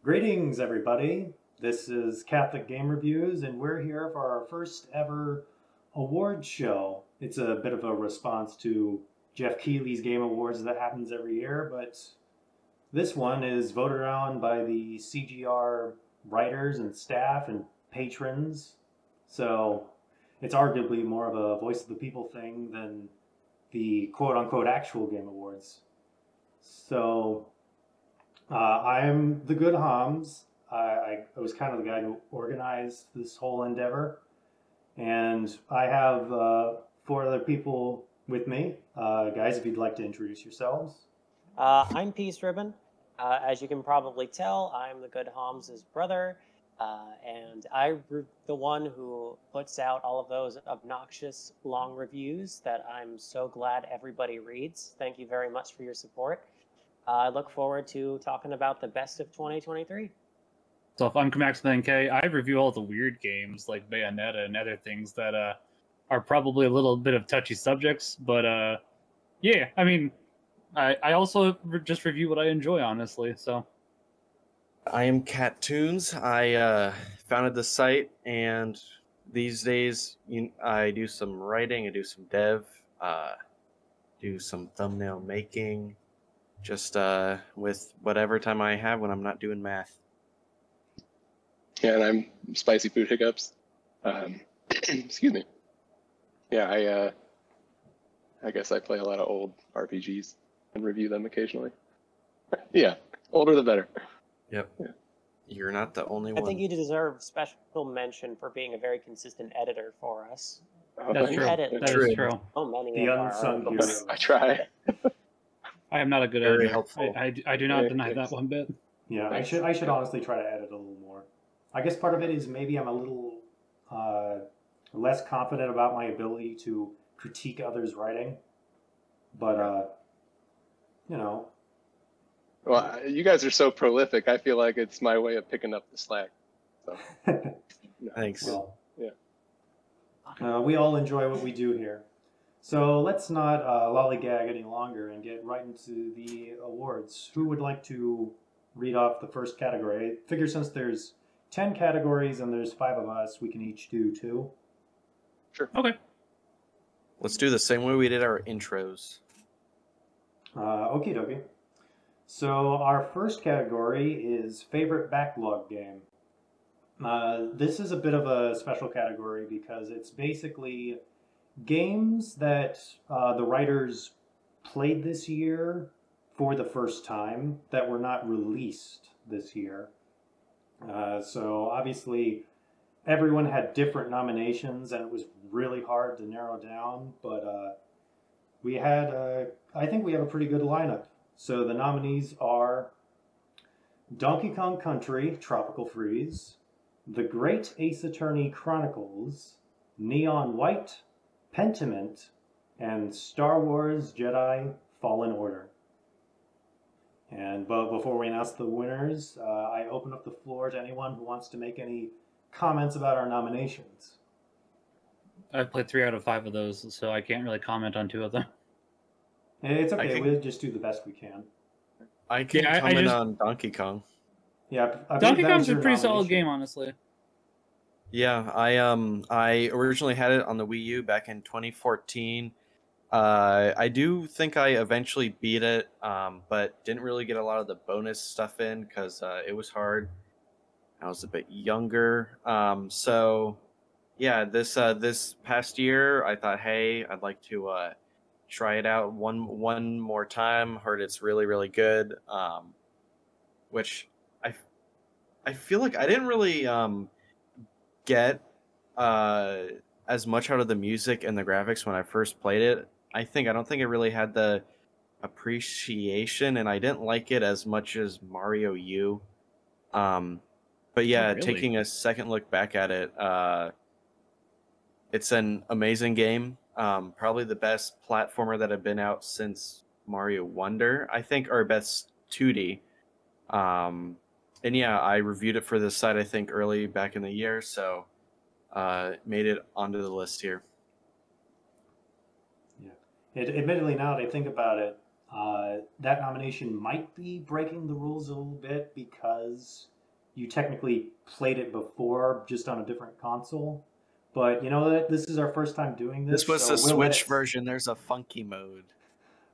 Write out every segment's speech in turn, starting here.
Greetings, everybody. This is Catholic Game Reviews, and we're here for our first ever award show. It's a bit of a response to Jeff Keighley's Game Awards that happens every year, but this one is voted on by the CGR writers and staff and patrons. So it's arguably more of a voice of the people thing than the quote-unquote actual Game Awards. So I'm the good Homs. I was kind of the guy who organized this whole endeavor. And I have four other people with me. Guys, if you'd like to introduce yourselves. I'm Peace Ribbon. As you can probably tell, I'm the good Homs' brother. And I'm the one who puts out all of those obnoxious long reviews that I'm so glad everybody reads. Thank you very much for your support. I look forward to talking about the best of 2023. So if I'm Comax with NK, I review all the weird games like Bayonetta and other things that are probably a little bit of touchy subjects. But yeah, I mean, I also just review what I enjoy, honestly. So I am Cattoons. I founded the site, and these days I do some writing, I do some dev, do some thumbnail making, just with whatever time I have when I'm not doing math. Yeah, and I'm Spicy Food Hiccups. Excuse me. Yeah, I guess I play a lot of old RPGs and review them occasionally. Yeah, older the better. Yep. Yeah. You're not the only one. I think you deserve special mention for being a very consistent editor for us. Oh, that's true. Edit That is true. so many The of our unsung articles. hero. I try. I am not a good Very editor. helpful. I do not deny that one bit. Yeah, I should honestly try to edit a little more. I guess part of it is maybe I'm a little less confident about my ability to critique others' writing. But, you know. Well, you guys are so prolific. I feel like it's my way of picking up the slack. So, Thanks. Well, yeah. we all enjoy what we do here. So let's not lollygag any longer and get right into the awards. Who would like to read off the first category? I figure since there's 10 categories and there's 5 of us, we can each do 2. Sure. Okay. Let's do the same way we did our intros. Okie dokie. So our first category is favorite backlog game. This is a bit of a special category because it's basically games that the writers played this year for the first time that were not released this year. So obviously everyone had different nominations and it was really hard to narrow down, but we had, I think we have a pretty good lineup. So the nominees are Donkey Kong Country Tropical Freeze, The Great Ace Attorney Chronicles, Neon White, Pentiment, and Star Wars Jedi Fallen Order. And before we announce the winners, I open up the floor to anyone who wants to make any comments about our nominations. I've played 3 out of 5 of those, so I can't really comment on 2 of them. It's okay, we'll just do the best we can. I can comment on Donkey Kong. Yeah, Donkey Kong's a pretty solid game, honestly. Yeah, I originally had it on the Wii U back in 2014. I do think I eventually beat it, but didn't really get a lot of the bonus stuff in because it was hard. I was a bit younger. So yeah, this past year I thought, hey, I'd like to try it out one more time. Heard it's really, really good. Which I feel like I didn't really get as much out of the music and the graphics when I first played it. I don't think it really had the appreciation, and I didn't like it as much as Mario U. But yeah, really? Taking a second look back at it, it's an amazing game. Probably the best platformer that have been out since Mario Wonder, I think, or best 2D. And yeah, I reviewed it for this site, I think, early back in the year, so made it onto the list here. Yeah. Admittedly, now that I think about it, that nomination might be breaking the rules a little bit because you technically played it before, just on a different console. But you know that this is our first time doing this. This was so the we'll let Switch it- version. There's a funky mode.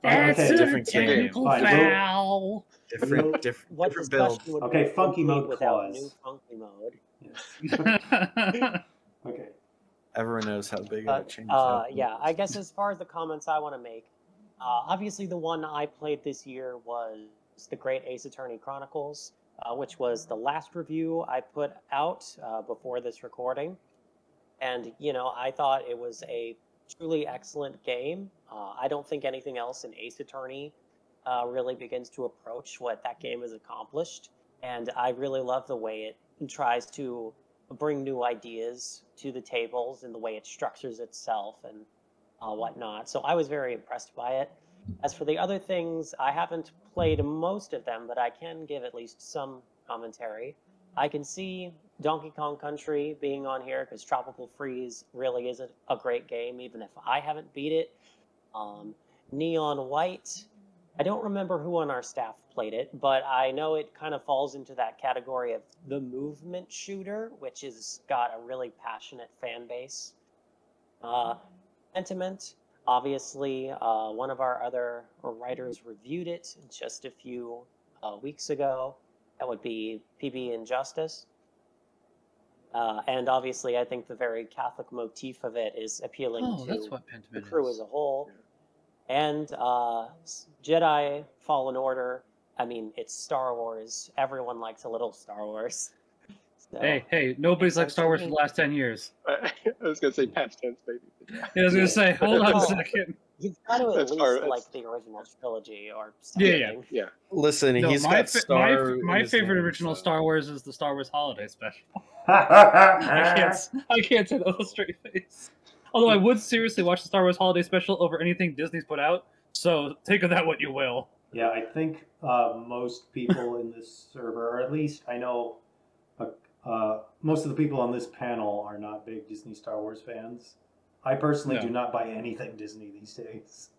That's okay, a different game. technical Fine, foul. Different What different build. discussion would Okay, be funky complete mode without clause. new funky mode? Yes. Okay. Everyone knows how big of a But change that yeah, I guess as far as the comments I want to make, obviously the one I played this year was the Great Ace Attorney Chronicles, which was the last review I put out before this recording. And, you know, I thought it was a truly excellent game. I don't think anything else in Ace Attorney really begins to approach what that game has accomplished. And I really love the way it tries to bring new ideas to the tables and the way it structures itself and whatnot. So I was very impressed by it. As for the other things, I haven't played most of them, but I can give at least some commentary. I can see Donkey Kong Country being on here because Tropical Freeze really is a great game, even if I haven't beat it. Neon White, I don't remember who on our staff played it, but I know it kind of falls into that category of the movement shooter, which has got a really passionate fan base. Sentiment, obviously, one of our other writers reviewed it just a few weeks ago. That would be PB Injustice. And obviously, I think the very Catholic motif of it is appealing that's to what the Pentiment crew is. as a whole. And Jedi Fallen Order, I mean, it's Star Wars. Everyone likes a little Star Wars. So, Hey, nobody's liked Star Wars for the last 10 years. I was gonna say past tense, baby. Yeah. Yeah, I was going to say, hold on a Oh. second. you've got to at That's least part- like the original trilogy or Yeah, something. yeah. Yeah. Listen, No, he's my got Star. in my his favorite name, original so- Star Wars is the Star Wars Holiday Special. I can't say that with a straight face. Although I would seriously watch the Star Wars Holiday Special over anything Disney's put out. So take of that what you will. Yeah, I think most people in this server, or at least I know most of the people on this panel are not big Disney Star Wars fans. I personally No. do not buy anything Disney these days.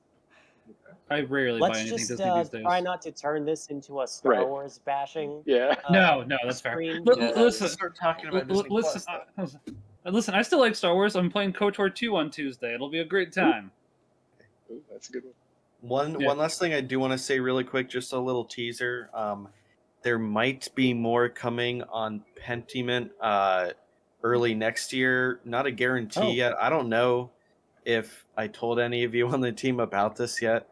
I rarely buy Let's anything just Disney these days. try not to turn this into a Star Right. Wars bashing. Yeah. No, that's fair. stream, Listen, because- Start talking about Disney listen, Plus, listen. I still like Star Wars. I'm playing KOTOR 2 on Tuesday. It'll be a great time. Ooh, that's a good one. One last thing I do want to say really quick, just a little teaser. There might be more coming on Pentiment early next year. Not a guarantee Oh. yet. I don't know if I told any of you on the team about this yet.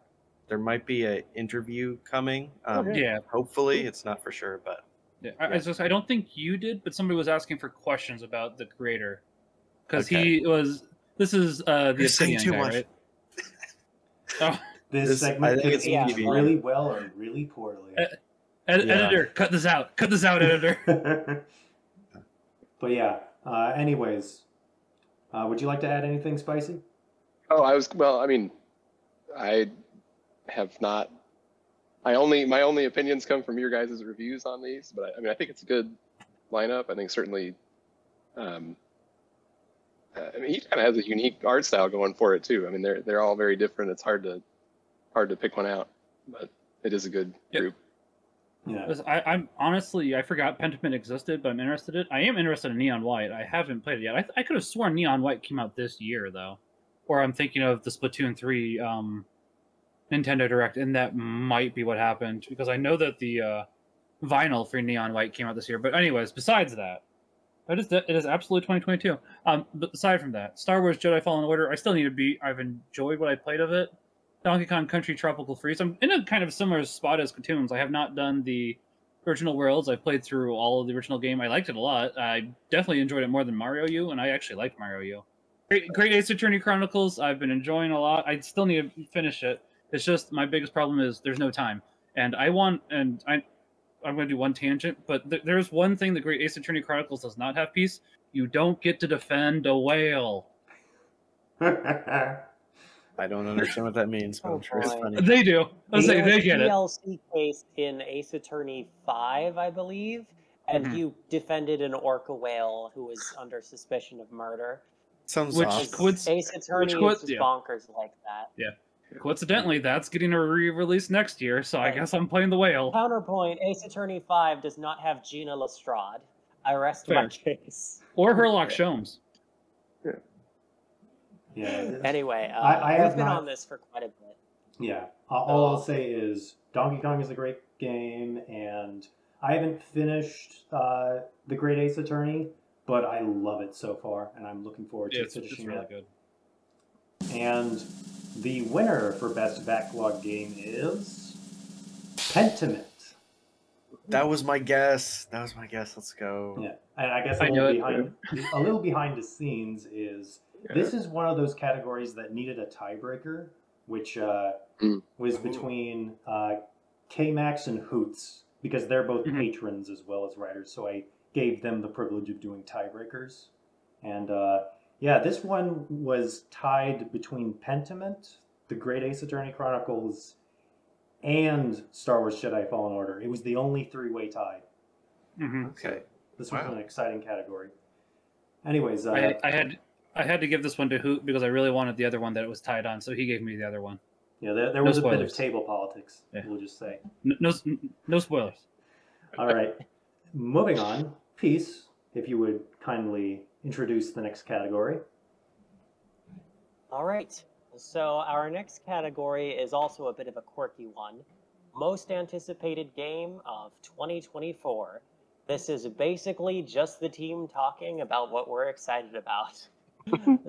There might be an interview coming. Yeah. Hopefully, it's not for sure, but Yeah, I don't think you did, but somebody was asking for questions about the creator because Okay. he was. This is the You're saying Obsidian too guy, much. right? Oh, This This- I segment think could it's end PB. really well or really poorly. Yeah. editor, cut this out. Cut this out, editor. But yeah, anyways, would you like to add anything spicy? Oh, I mean, I have not. My only opinions come from your guys' reviews on these, but I mean, I think it's a good lineup. I think certainly, I mean, he kind of has a unique art style going for it too. I mean, they're all very different. It's hard to pick one out, but it is a good Yep. group. Yeah. Listen, I'm honestly, I forgot Pentiment existed, but I'm interested in it. I am interested in Neon White. I haven't played it yet. I could have sworn Neon White came out this year, though. Or I'm thinking of the Splatoon 3 Nintendo Direct, and that might be what happened, because I know that the vinyl for Neon White came out this year. But anyways, besides that, it is absolutely 2022. But aside from that, Star Wars Jedi Fallen Order, I still need to beat. I've enjoyed what I played of it. Donkey Kong Country Tropical Freeze. I'm in a kind of similar spot as Katoons. I have not done the original worlds. I've played through all of the original game. I liked it a lot. I definitely enjoyed it more than Mario U, and I actually liked Mario U. Great Ace Attorney Chronicles, I've been enjoying a lot. I still need to finish it. It's just my biggest problem is there's no time. And I'm going to do one tangent, but there's one thing the Great Ace Attorney Chronicles does not have, Peace. You don't get to defend a whale. I don't understand what that means, but I'm sure it's boy. funny. They do. I was like, they get it. DLC case in Ace Attorney 5, I believe, and Mhm. you defended an orca whale who was under suspicion of murder. Sounds Which awesome. would- Ace Attorney would- is just yeah. bonkers like that. Coincidentally, that's getting a re-release next year, so I Right. guess I'm playing the whale. Counterpoint: Ace Attorney 5 does not have Gina Lestrade. I rest my case. Or Herlock Sholmes. Yeah. Anyway, I have we've been not- on this for quite a bit. Yeah. All I'll say is Donkey Kong is a great game, and I haven't finished the Great Ace Attorney, but I love it so far, and I'm looking forward to It's finishing really it. good. And the winner for Best Backlog Game is Pentiment. That was my guess. Let's go. Yeah, and I guess I a knew little it. a little behind the scenes is this is one of those categories that needed a tiebreaker, which was between K-Max and Hoots, because they're both patrons as well as writers. So I gave them the privilege of doing tiebreakers. And yeah, this one was tied between Pentiment, The Great Ace Attorney Chronicles, and Star Wars Jedi Fallen Order. It was the only three-way tie. Okay. This was an exciting category. Anyways, I had to give this one to Hoot because I really wanted the other one that it was tied on, so he gave me the other one. yeah, there was a bit of table politics, we'll just say. No spoilers. All right, moving on. Peace, if you would kindly introduce the next category. All right. So our next category is also a bit of a quirky one. Most anticipated game of 2024. This is basically just the team talking about what we're excited about.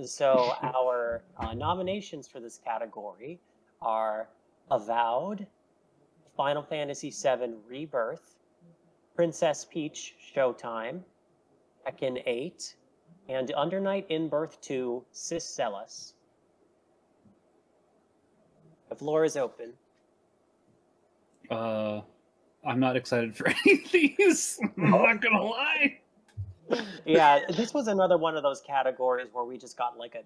So our nominations for this category are Avowed, Final Fantasy VII Rebirth, Princess Peach Showtime, Tekken 8, and Under Night in Birth 2 Ciscelis. The floor is open. I'm not excited for any of these. I'm not gonna lie. Yeah, this was another one of those categories where we just got like a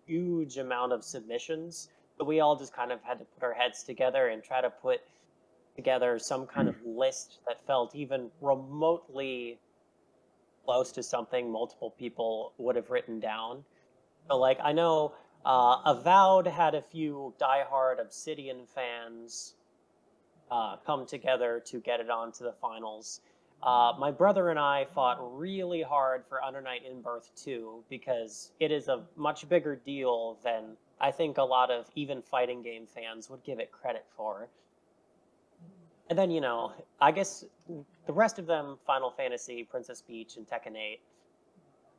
huge amount of submissions. So we all just kind of had to put our heads together and try to put together some kind of list that felt even remotely close to something multiple people would have written down. So like, I know Avowed had a few diehard Obsidian fans come together to get it onto the finals. My brother and I fought really hard for Under Night in Birth 2 because it is a much bigger deal than I think a lot of even fighting game fans would give it credit for. And then, you know, I guess the rest of them, Final Fantasy, Princess Peach, and Tekken 8,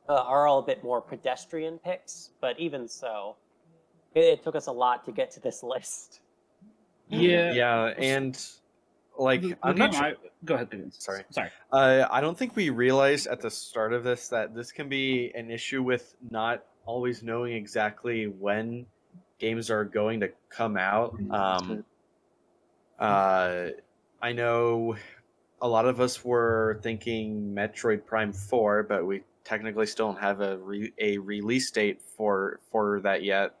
are all a bit more pedestrian picks, but even so, it took us a lot to get to this list. Yeah, and like I'm not sure. Go ahead, Devin. Sorry. I I don't think we realized at the start of this that this can be an issue with not always knowing exactly when games are going to come out. I know a lot of us were thinking Metroid Prime 4, but we technically still don't have a release date for that yet.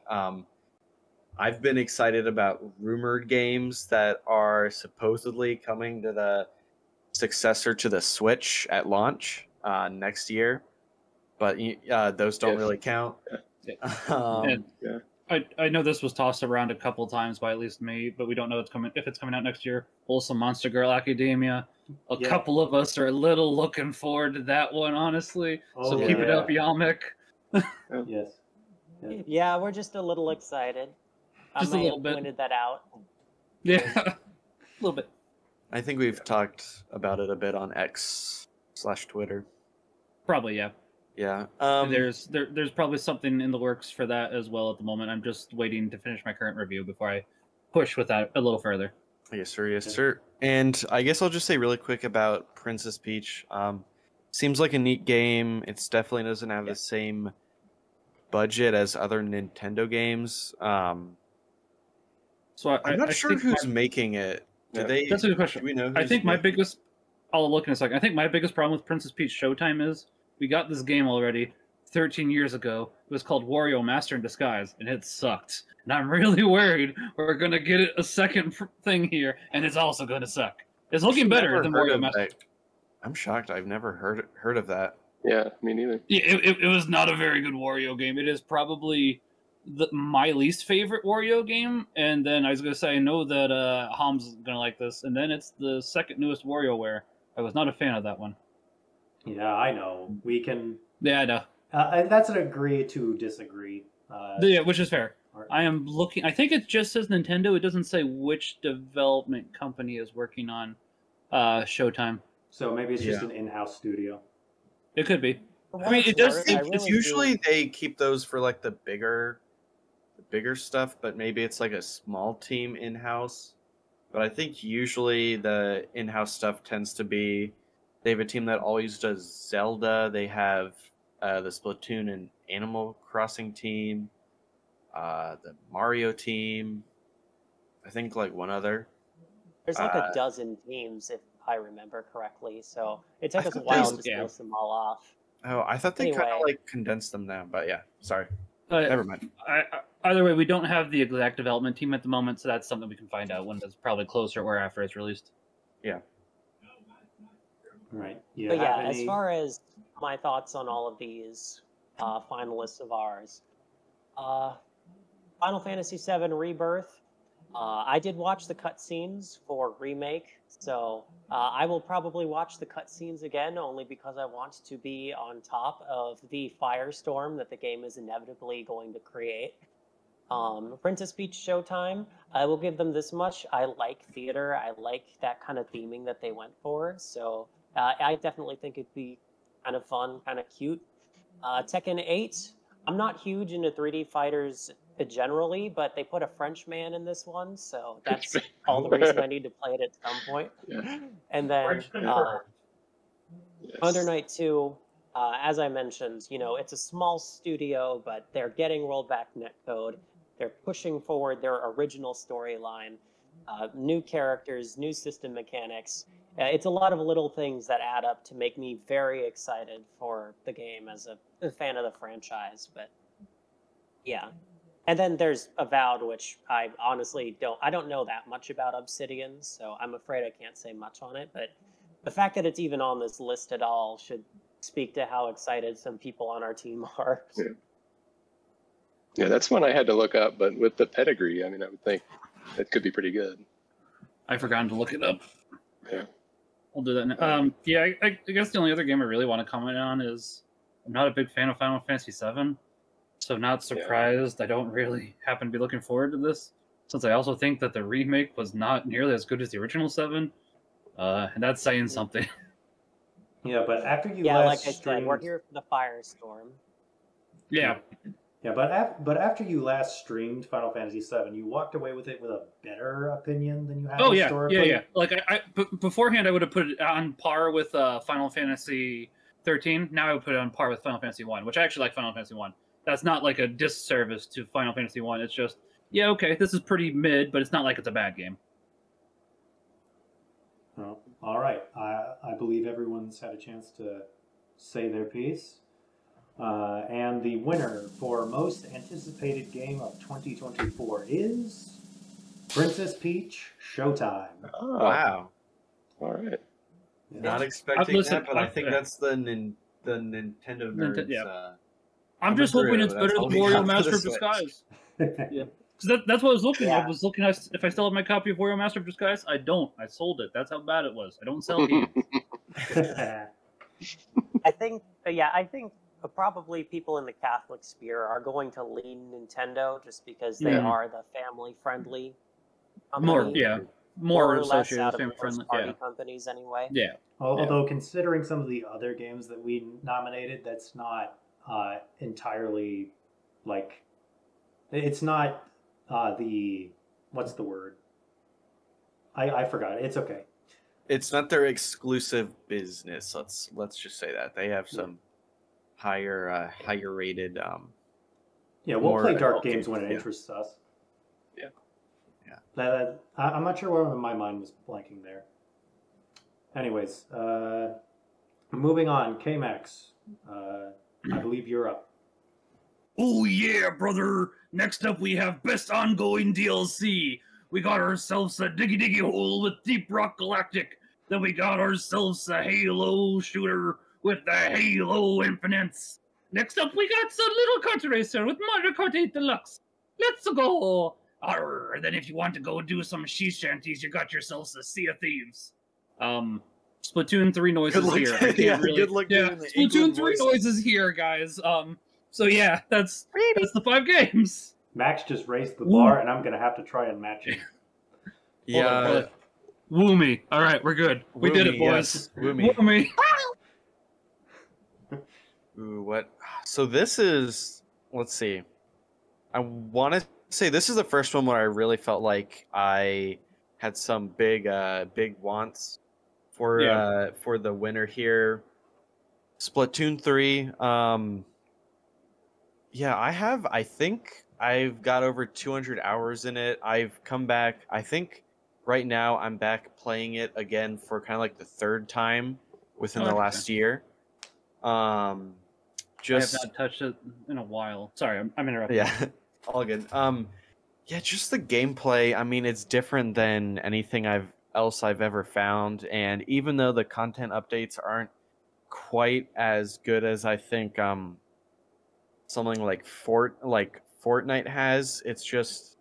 I've been excited about rumored games that are supposedly coming to the successor to the Switch at launch next year, but those don't really count. I know this was tossed around a couple times by at least me, but we don't know if it's coming out next year. Also, Monster Girl Academia. A couple of us are a little looking forward to that one, honestly. So keep it up, Yalmik. Yes. Yeah, we're just a little excited. Just a little bit. Pointed that out. Yeah, a little bit. I think we've talked about it a bit on X/Twitter. Probably, yeah. Yeah. There's probably something in the works for that as well at the moment. I'm just waiting to finish my current review before I push with that a little further. Yes, sir. Yes, sir. And I guess I'll just say really quick about Princess Peach. Seems like a neat game. It definitely doesn't have the same budget as other Nintendo games. So I'm not sure who's making it. That's a good question. Do we know? I think my biggest. I'll look in a second. I think my biggest problem with Princess Peach Showtime is we got this game already 13 years ago. It was called Wario Master in Disguise, and it sucked. And I'm really worried we're gonna get it a second thing here, and it's also gonna suck. It's looking better than Wario Master. I'm shocked. I've never heard of that. Yeah, me neither. Yeah, it was not a very good Wario game. It is probably my least favorite Wario game, and then I was gonna say I know that Hom's is gonna like this, and then it's the second newest WarioWare. I was not a fan of that one. Yeah, I know. We can. Yeah, I know. That's an agree to disagree. Yeah, which is fair. Or- I am looking. I think it just says Nintendo. It doesn't say which development company is working on Showtime. So maybe it's just an in-house studio. It could be. For I mean, what it it's does worth, seem- I It's really usually do- they keep those for like the bigger stuff, but maybe it's like a small team in house. But I think usually the in house stuff tends to be they have a team that always does Zelda. They have the Splatoon and Animal Crossing team, the Mario team. I think like one other. There's like a Uh, dozen teams, if I remember correctly. So it took I us a thought while there's- to yeah. list them all off. Oh, I thought they kind Anyway. of like condensed them down, but yeah, sorry. But Never mind. either way, we don't have the exact development team at the moment, so that's something we can find out when it's probably closer or after it's released. Right. You But yeah, have as any- far as my thoughts on all of these finalists of ours, Final Fantasy VII Rebirth. I did watch the cutscenes for Remake, so I will probably watch the cutscenes again only because I want to be on top of the firestorm that the game is inevitably going to create. Princess Peach Showtime, I will give them this much. I like theater. I like that kind of theming that they went for, so I definitely think it'd be kind of fun, kind of cute. Tekken 8, I'm not huge into 3D fighters generally, but they put a French man in this one, so that's all the reason I need to play it at some point. Yeah. And then Yes. Under Night 2, as I mentioned, it's a small studio, but they're getting rollback netcode. They're pushing forward their original storyline, new characters, new system mechanics. It's a lot of little things that add up to make me very excited for the game as a fan of the franchise. But yeah. And then there's Avowed, which I honestly don't know that much about Obsidian, so I'm afraid I can't say much on it. But the fact that it's even on this list at all should speak to how excited some people on our team are. Yeah, that's one I had to look up, but with the pedigree, I mean, I would think it could be pretty good. I forgot to look it up. Yeah. I'll do that now. Yeah, I guess the only other game I really want to comment on is I'm not a big fan of Final Fantasy VII, so not surprised. I don't really happen to be looking forward to this, since I also think that the remake was not nearly as good as the original 7, and that's saying something. Yeah, but after you Yeah, last like I said, we're streamed, here for the firestorm. Yeah, yeah, but after you last streamed Final Fantasy VII, you walked away with it with a better opinion than you had oh yeah, historically. yeah. Like beforehand, I would have put it on par with Final Fantasy 13. Now I would put it on par with Final Fantasy 1, which I actually like Final Fantasy 1. That's not like a disservice to Final Fantasy 1. It's just, yeah, okay, this is pretty mid, but it's not like it's a bad game. Well, all right. I believe everyone's had a chance to say their piece. And the winner for most anticipated game of 2024 is Princess Peach Showtime. Oh, Wow. all right. Yeah. Not expecting listen, that, but I I've- think that's the Nintendo nerds. yeah. I'm I'm just agree hoping with it's that. better That's than all we got Wario for Master the of Switch. Disguise. Because that's what I was looking. Yeah. I was looking if I still have my copy of Wario Master of Disguise. I don't. I sold it. That's how bad it was. I don't sell games. I think probably people in the Catholic sphere are going to lean Nintendo just because they Yeah. are the family-friendly More, company. yeah, more or less associated out with of family friendly. first-party Yeah, companies anyway. yeah. Although considering some of the other games that we nominated, that's not entirely like it's not the what's the word? I forgot. It's okay. It's not their exclusive business. Let's just say that they have some higher rated. Yeah, we'll More play dark adult games when it games, yeah. interests us. Yeah. I'm not sure where my mind was blanking there. Anyways, moving on. K-Max, I believe you're up. Oh yeah, brother! Next up we have Best Ongoing DLC. We got ourselves a Diggy Diggy Hole with Deep Rock Galactic. Then we got ourselves a Halo shooter with the Halo Infinites. Next up, we got some Little Kart Racer with Mario Kart 8 Deluxe. Let's go! Arr, then if you want to go do some she shanties, you got yourselves a Sea of Thieves. Splatoon 3 noises here. I can't really. Good luck doing the Splatoon England 3 voice. noises here, guys. So yeah, that's the 5 games. Max just raised the bar, and I'm gonna have to try and match him. Hold on. Woo me. All right, we're good. We did it, boys. Yes. Woo me. Woo me. Ooh, what? So this is. Let's see. I want to say this is the first one where I really felt like I had some big wants for the winner here. Splatoon 3. Yeah, I think I've got over 200 hours in it. I've come back. I think right now I'm back playing it again for kind of like the third time within the last year. I have not touched it in a while. Sorry, I'm interrupting. Yeah, all good. Yeah, just the gameplay. I mean, it's different than anything I've ever found, and even though the content updates aren't quite as good as I think something like Fortnite has, it's just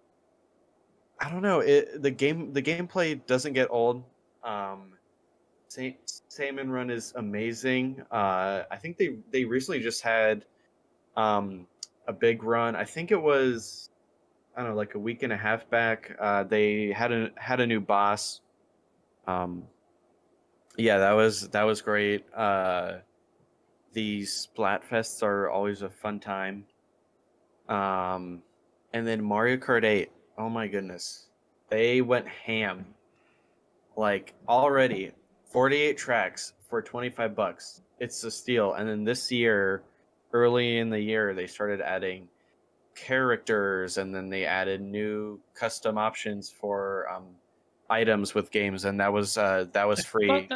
I don't know. The gameplay doesn't get old. Salmon Run is amazing. I think they recently just had a big run. I think it was I don't know, like a week and a half back. They had a new boss. Yeah, that was great. These Splatfests are always a fun time. And then Mario Kart 8. Oh my goodness, they went ham. Like already, 48 tracks for $25. It's a steal. And then this year, early in the year, they started adding characters, and then they added new custom options for items with games, and that was free.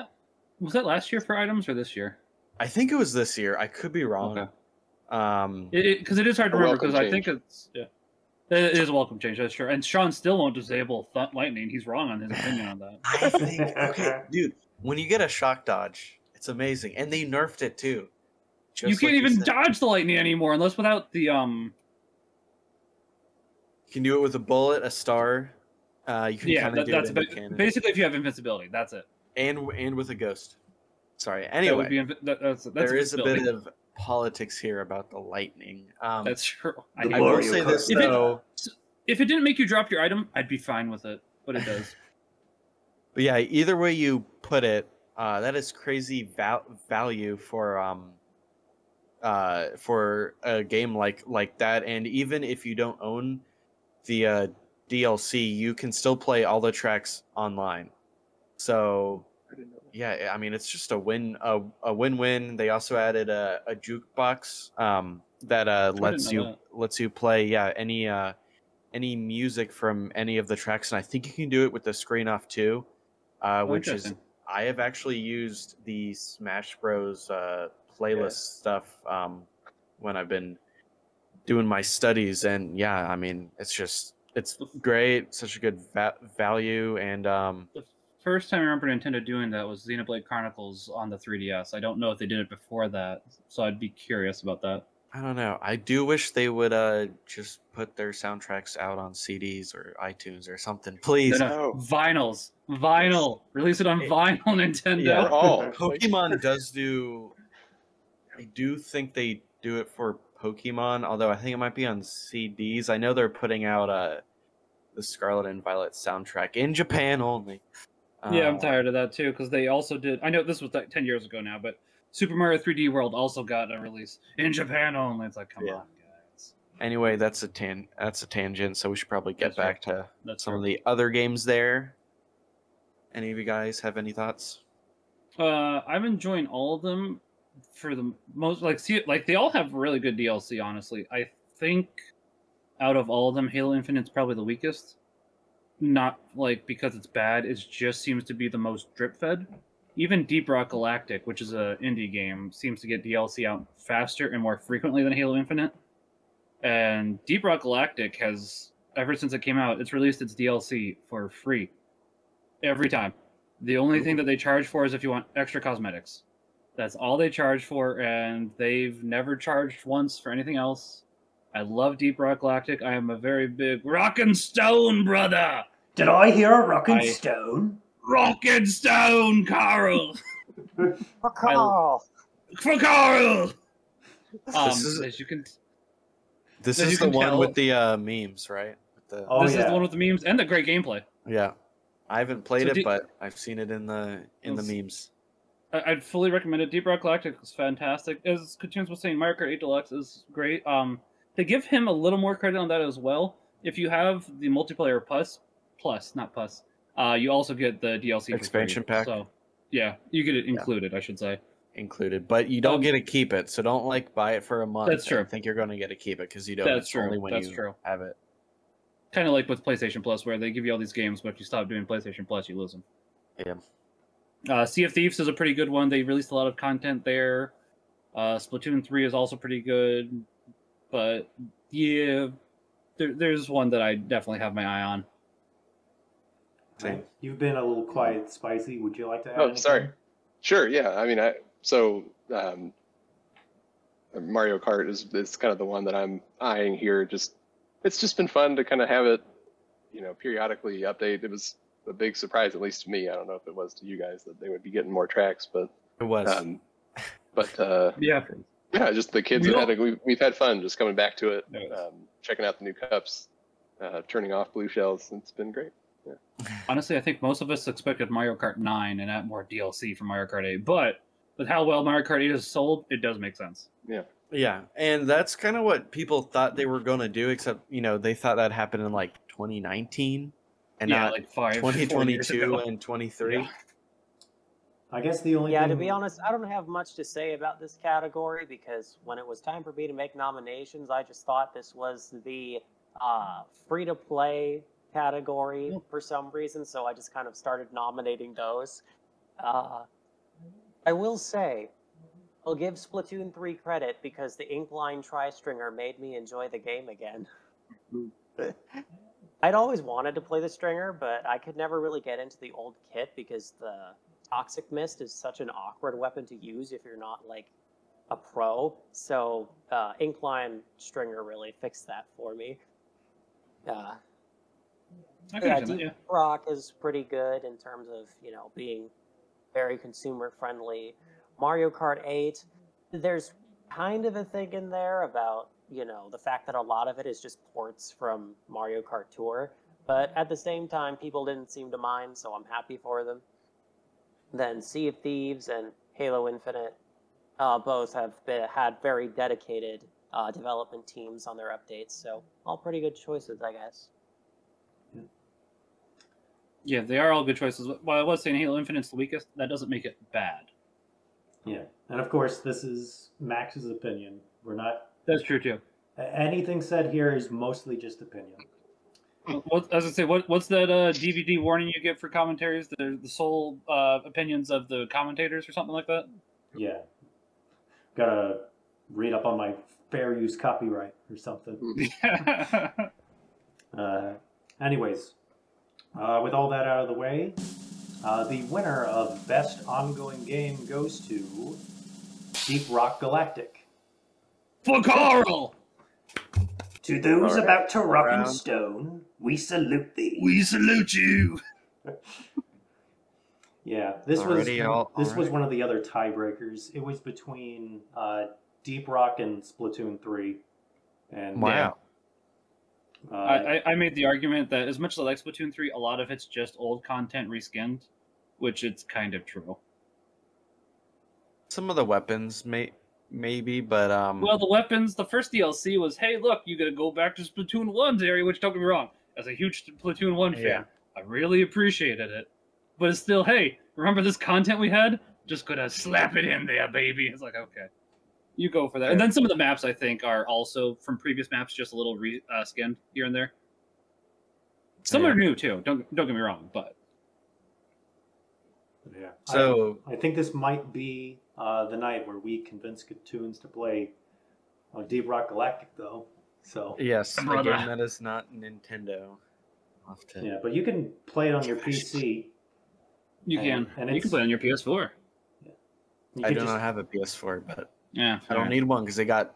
Was that last year for items or this year? I think it was this year. I could be wrong. Okay. Because it is hard to remember, because I think it's it is a welcome change. That's true. And Sean still won't disable lightning. He's wrong on his opinion on that. I think okay, dude. When you get a shock dodge, it's amazing, and they nerfed it too. You can't even dodge the lightning anymore unless without the You can do it with a bullet, a star. You can kind of do it in the cannon. Basically if you have invincibility. That's it. And with a ghost. Sorry. Anyway, that's there is a bit of politics here about the lightning. That's true. I will say this though. If it didn't make you drop your item, I'd be fine with it, but it does. But yeah, either way you put it, that is crazy value for a game like that. And even if you don't own the DLC, you can still play all the tracks online. So yeah, I mean it's just a win-win. They also added a jukebox that lets you play any music from any of the tracks, and I think you can do it with the screen off too. Which is I have actually used the Smash Bros playlist stuff when I've been doing my studies, and yeah, I mean it's great, such a good value. And the first time I remember Nintendo doing that was Xenoblade Chronicles on the 3DS. I don't know if they did it before that, so I'd be curious about that. I don't know. I do wish they would just put their soundtracks out on CDs or iTunes or something, please. No. Vinyl. Release it on vinyl, Nintendo. Yeah. Pokemon does do. I do think they do it for Pokemon, although I think it might be on CDs. I know they're putting out the Scarlet and Violet soundtrack in Japan only. Yeah, I'm tired of that too, because they also did. I know this was 10 years ago now, but Super Mario 3D World also got a release in Japan only. It's like, come on, guys. Anyway, that's a tangent, so we should probably get back to some of the other games there. Any of you guys have any thoughts? I'm enjoying all of them for the most. Like they all have really good DLC. Honestly, I think out of all of them, Halo Infinite's probably the weakest. Not like because it's bad; it just seems to be the most drip fed. Even Deep Rock Galactic, which is an indie game, seems to get DLC out faster and more frequently than Halo Infinite. And Deep Rock Galactic has, ever since it came out, it's released its DLC for free. Every time. The only thing that they charge for is if you want extra cosmetics. That's all they charge for, and they've never charged once for anything else. I love Deep Rock Galactic. I am a very big Rockin' Stone brother. Did I hear a rockin' stone? Rockin' Stone, Carl. For Carl. For Carl. This as you can. This As is you the can one tell- with the memes, right? With the, Oh, This is yeah. the one with the memes and the great gameplay. yeah. I haven't played So it, do- but I've seen it in the Let's- memes. I'd fully recommend it. Deep Rock Galactic is fantastic. As Katunes was saying, Mario Kart 8 Deluxe is great. To give him a little more credit on that as well, if you have the multiplayer plus, not plus, you also get the DLC Expansion for free. pack? So, yeah, you get it included, I should say. Included, but you don't get to keep it, so don't like buy it for a month. That's true. And think you're going to get to keep it because you don't. That's It's true. Only when That's you true. have it. Kind of like with PlayStation Plus, where they give you all these games, but if you stop doing PlayStation Plus, you lose them. Yeah. Sea of Thieves is a pretty good one. They released a lot of content there. Splatoon 3 is also pretty good. But, yeah, there's one that I definitely have my eye on. Same. You've been a little quiet, Spicy. Would you like to add Oh, anything? sorry. Sure. Yeah. I mean, Mario Kart is kind of the one that I'm eyeing here. It's just been fun to kind of have it, periodically update. It was a big surprise, at least to me. I don't know if it was to you guys that they would be getting more tracks, but It was. Yeah. yeah, just the kids we've had fun just coming back to it, checking out the new cups, turning off blue shells. It's been great. Honestly, I think most of us expected Mario Kart 9 and add more DLC for Mario Kart 8. But with how well Mario Kart 8 is sold, it does make sense. Yeah, and that's kind of what people thought they were going to do, except they thought that happened in like 2019 and Yeah, not like 4 years 2022 ago. and 23. Yeah. I guess the only Yeah, thing... to be honest, I don't have much to say about this category because when it was time for me to make nominations, I just thought this was the free-to-play category for some reason, so I just kind of started nominating those. I will say, I'll give Splatoon 3 credit because the Inkline Tri-Stringer made me enjoy the game again. I'd always wanted to play the Stringer, but I could never really get into the old kit because the Toxic Mist is such an awkward weapon to use if you're not, like, a pro. So, Inkline Stringer really fixed that for me. I can understand that, Deep yeah. Rock is pretty good in terms of, being very consumer friendly. Mario Kart 8, there's kind of a thing in there about, the fact that a lot of it is just ports from Mario Kart Tour. But at the same time, people didn't seem to mind, so I'm happy for them. Then Sea of Thieves and Halo Infinite both have had very dedicated development teams on their updates, so all pretty good choices, I guess. Yeah, they are all good choices. While I was saying Halo Infinite's the weakest, that doesn't make it bad. Yeah, and of course, this is Max's opinion. We're not... That's true, too. Anything said here is mostly just opinion. As I say, what's that DVD warning you get for commentaries? The sole opinions of the commentators or something like that? Yeah. Gotta read up on my fair use copyright or something. Anyways, with all that out of the way, the winner of Best Ongoing Game goes to Deep Rock Galactic. For Carl! To those Alright. about to rock and Round. stone, we salute thee. We salute you! Yeah, this Already was alright. one of the other tiebreakers. It was between Deep Rock and Splatoon 3. And Wow. I made the argument that as much as I like Splatoon 3, a lot of it's just old content reskinned, which it's kind of true. Some of the weapons maybe, but Well, the weapons, the first DLC was, hey, look, you gotta go back to Splatoon 1's area, which don't get me wrong, as a huge Splatoon 1 fan, Yeah. I really appreciated it. But it's still, hey, remember this content we had? Just gonna slap it in there, baby. It's like, okay. You go for that. And then some of the maps, I think, are also from previous maps, just a little skinned here and there. Some are new, too. Don't get me wrong, but... yeah. so I think this might be the night where we convince Katoons to play Deep Rock Galactic, though. So yes, a Brother. game that is not Nintendo. I'll have to- yeah, but you can play it on your PC. You And can. You it's- can play on your PS4. You I could do just not have a PS4, but Yeah, I don't need one because they got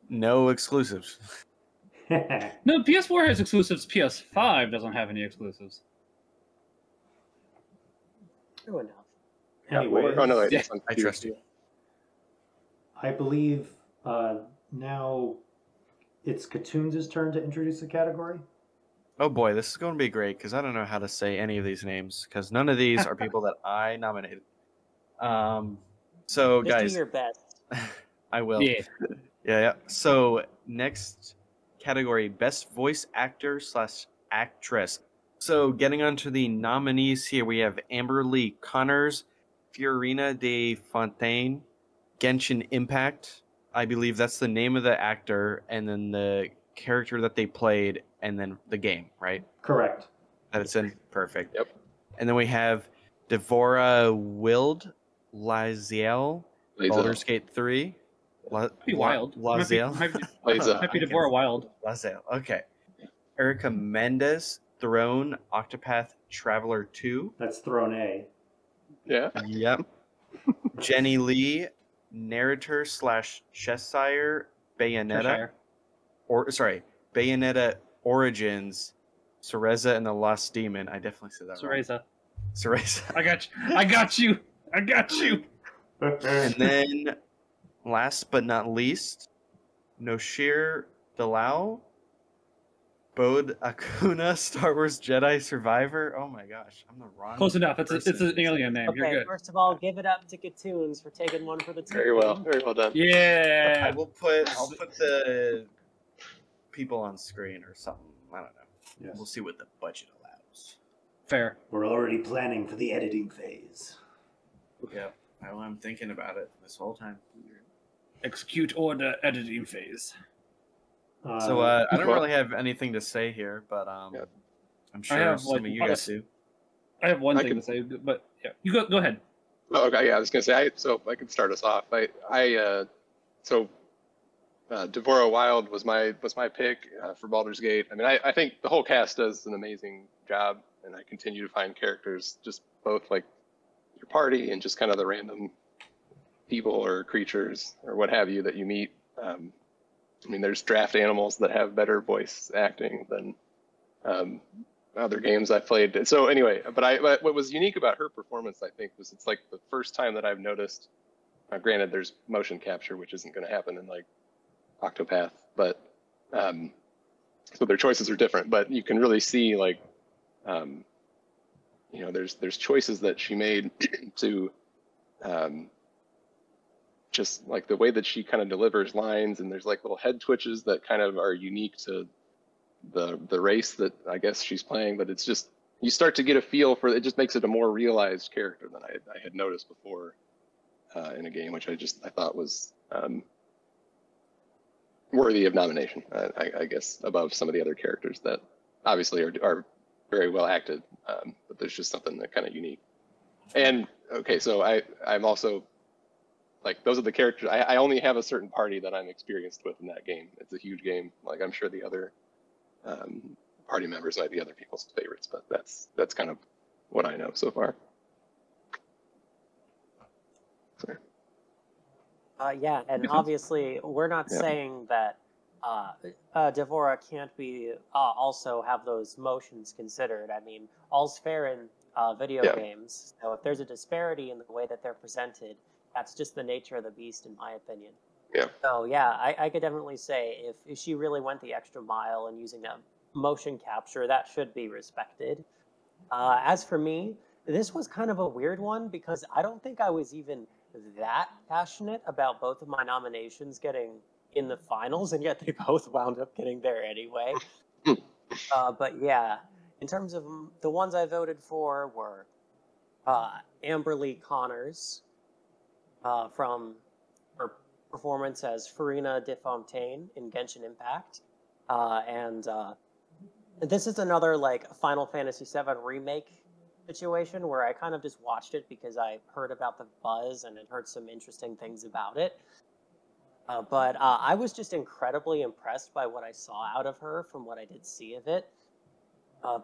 no exclusives. No, PS4 has exclusives. PS5 doesn't have any exclusives. True enough. Anyways, Oh no, wait, Yeah, it's on I trust you. I believe now it's Katoons' turn to introduce the category. Oh boy, this is going to be great because I don't know how to say any of these names because none of these are people that I nominated. So Just do guys, your best. I will. Yeah. Yeah. So next category, best voice actor / actress. So getting onto the nominees here, we have Amber Lee Connors, Fiorina de Fontaine, Genshin Impact. I believe that's the name of the actor, and then the character that they played, and then the game, right? Correct. That it's in. Perfect. Yep. And then we have Devora Wild, Laziel, Baldur's Gate 3. Be wild. Laziel. Laziel. Might be Deborah Wild. Laziel. Okay. Erica Mendez, Throne, Octopath Traveler 2. That's Throne A. Yeah. Yep. Jenny Lee, narrator / Cheshire, Bayonetta. Cheshire. Bayonetta Origins, Cereza and the Lost Demon. I definitely said that wrong. Cereza. I got you. I got you. I got you. And then, last but not least, Noshir Dalal, Bode Akuna, Star Wars Jedi Survivor. Oh my gosh, I'm the wrong. Close enough. It's an alien name. You're Okay, good. first of all, give it up to Katoons for taking one for the team. Very well done. Yeah. I'll put the people on screen or something. I don't know. Yes. We'll see what the budget allows. Fair. We're already planning for the editing phase. Yeah, I'm thinking about it this whole time. Execute order editing phase. So I don't really have anything to say here, but Yeah. I'm sure have, some of you guys do. I have one I thing can- to say, but yeah, you go ahead. Oh, okay, yeah, I was gonna say, so I could start us off. Devorah Wild was my pick for Baldur's Gate. I mean, I think the whole cast does an amazing job, and I continue to find characters, just both like your party and just kind of the random people or creatures or what have you that you meet. I mean, there's draft animals that have better voice acting than other games I've played. So anyway, but what was unique about her performance, I think, was it's like the first time that I've noticed. Granted, there's motion capture, which isn't going to happen in like Octopath, but so their choices are different. But you can really see like, there's choices that she made to just like the way that she kind of delivers lines, and there's like little head twitches that kind of are unique to the race that I guess she's playing. But it's just, you start to get a feel for it. Just makes it a more realized character than I had noticed before in a game, which I thought was worthy of nomination. I guess above some of the other characters that obviously are very well acted, but there's just something that kind of unique. And okay, so I'm also like, those are the characters. I only have a certain party that I'm experienced with in that game. It's a huge game. Like, I'm sure the other party members might be other people's favorites, but that's kind of what I know so far. Sorry. Yeah, and obviously we're not saying that Devorah can't be also have those motions considered. I mean, all's fair in video games. So if there's a disparity in the way that they're presented, that's just the nature of the beast, in my opinion. Yeah. So yeah, I could definitely say if she really went the extra mile in using a motion capture, that should be respected. As for me, this was kind of a weird one because I don't think I was even that passionate about both of my nominations getting in the finals, and yet they both wound up getting there anyway. But yeah, in terms of the ones I voted for were Amber Lee Connors from her performance as Fiorina de Fontaine in Genshin Impact, and this is another like Final Fantasy VII remake situation where I kind of just watched it because I heard about the buzz and had heard some interesting things about it. But I was just incredibly impressed by what I saw out of her from what I did see of it,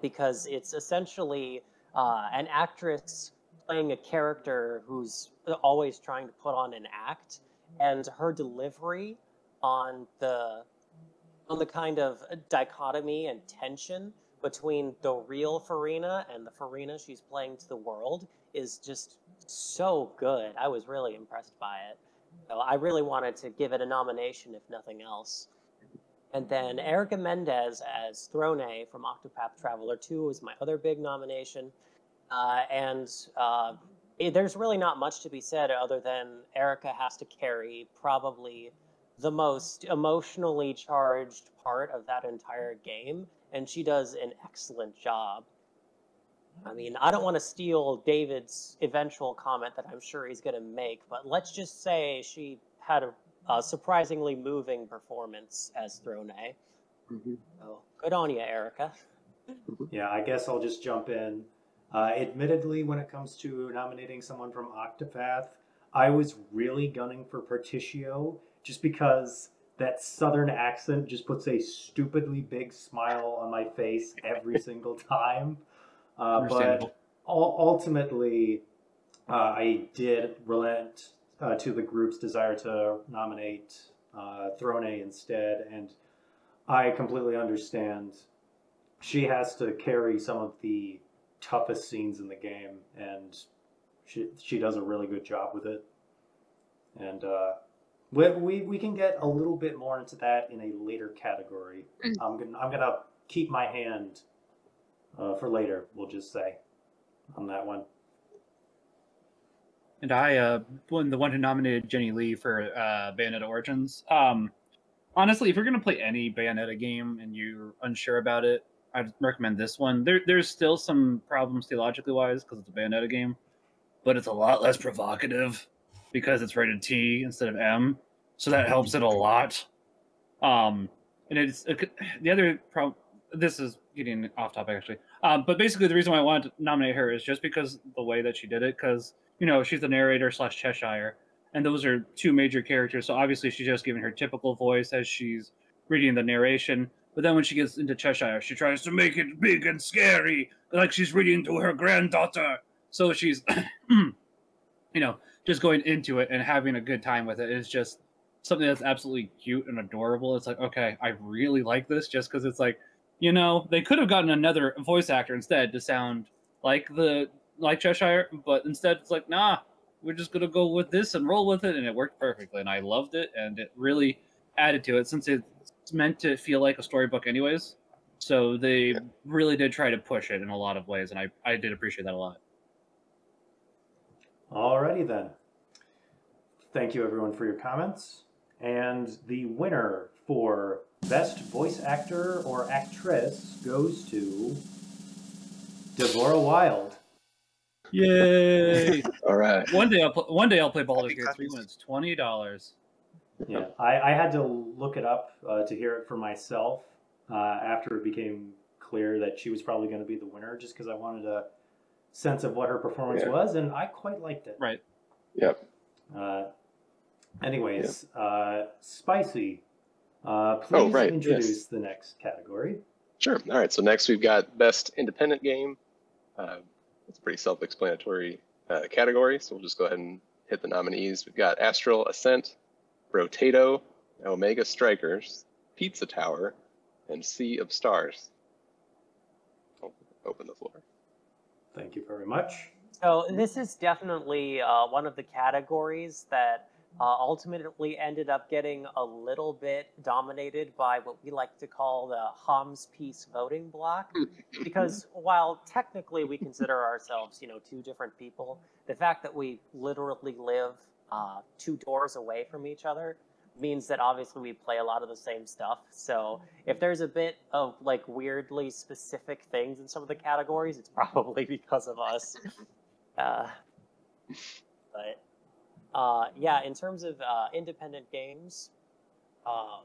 because it's essentially an actress playing a character who's always trying to put on an act, and her delivery on the kind of dichotomy and tension between the real Farina and the Farina she's playing to the world is just so good. I was really impressed by it. So I really wanted to give it a nomination, if nothing else. And then Erica Mendez as Throne from Octopath Traveler 2 was my other big nomination. There's really not much to be said other than Erica has to carry probably the most emotionally charged part of that entire game, and she does an excellent job. I mean, I don't want to steal David's eventual comment that I'm sure he's going to make, but let's just say she had a surprisingly moving performance as Throne. So good on you, Erica. Yeah, I guess I'll just jump in. Admittedly, when it comes to nominating someone from Octopath, I was really gunning for Particio just because that southern accent just puts a stupidly big smile on my face every single time. But ultimately, I did relent to the group's desire to nominate Throne instead, and I completely understand. She has to carry some of the toughest scenes in the game, and she does a really good job with it. And we can get a little bit more into that in a later category. I'm gonna keep my hand for later. We'll just say on that one. And I, the one who nominated Jenny Lee for Bayonetta Origins. Honestly, if you're gonna play any Bayonetta game and you're unsure about it, I'd recommend this one. There's still some problems theologically wise because it's a Bayonetta game, but it's a lot less provocative because it's rated T instead of M, so that helps it a lot. And it's the other problem. This is getting off topic actually, but basically the reason why I wanted to nominate her is just because the way that she did it, because she's the narrator / Cheshire, and those are two major characters. So obviously she's just giving her typical voice as she's reading the narration. But then when she gets into Cheshire, she tries to make it big and scary, like she's reading to her granddaughter. So she's, just going into it and having a good time with it is just something that's absolutely cute and adorable. It's like, okay, I really like this just because it's like, they could have gotten another voice actor instead to sound like Cheshire, but instead it's like, nah, we're just going to go with this and roll with it. And it worked perfectly. And I loved it. And it really added to it since it's meant to feel like a storybook anyways. So they really did try to push it in a lot of ways. And I did appreciate that a lot. Alrighty then. Thank you everyone for your comments. And the winner for Best Voice Actor or Actress goes to Deborah Wild. Yay! All right. One day I'll play Baldur's Gate 3 when it's $20. Yeah, I had to look it up to hear it for myself after it became clear that she was probably going to be the winner, just because I wanted a sense of what her performance was, and I quite liked it. Right. Yep. Anyways, Spicy, please introduce the next category. Sure. All right. So next we've got Best Independent Game. It's a pretty self-explanatory category, so we'll just go ahead and hit the nominees. We've got Astral Ascent, Rotato, Omega Strikers, Pizza Tower, and Sea of Stars. I'll open the floor. Thank you very much. So this is definitely one of the categories that ultimately ended up getting a little bit dominated by what we like to call the Homs Peace voting block. Because while technically we consider ourselves, two different people, the fact that we literally live 2 doors away from each other means that obviously we play a lot of the same stuff. So if there's a bit of weirdly specific things in some of the categories, it's probably because of us. In terms of independent games,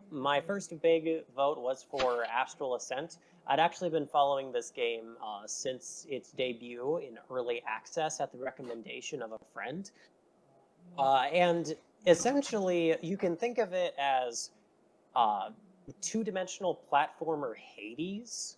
my first big vote was for Astral Ascent. I'd actually been following this game since its debut in early access at the recommendation of a friend. And essentially, you can think of it as 2-dimensional platformer Hades.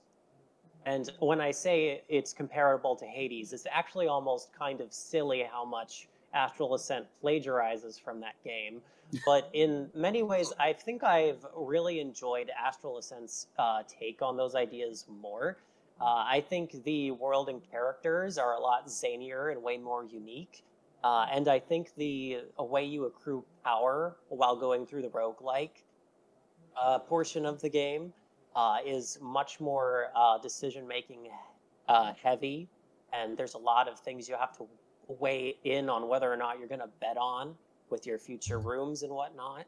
And when I say it's comparable to Hades, it's actually almost kind of silly how much Astral Ascent plagiarizes from that game. But in many ways, I think I've really enjoyed Astral Ascent's take on those ideas more. I think the world and characters are a lot zanier and way more unique. And I think the way you accrue power while going through the roguelike portion of the game is much more decision making heavy, and there's a lot of things you have to weigh in on whether or not you're going to bet on with your future rooms and whatnot.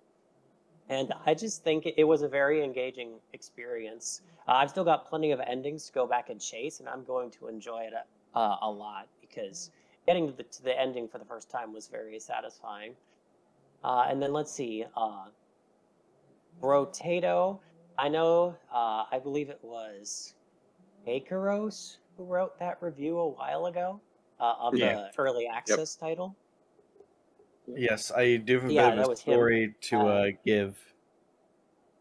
And I just think it was a very engaging experience. I've still got plenty of endings to go back and chase, and I'm going to enjoy it a lot because getting to the ending for the first time was very satisfying. And then let's see, Rotato. I know, I believe it was Akaros who wrote that review a while ago of the early access title. Yes, I do have a Yeah, bit that of a was him. story to give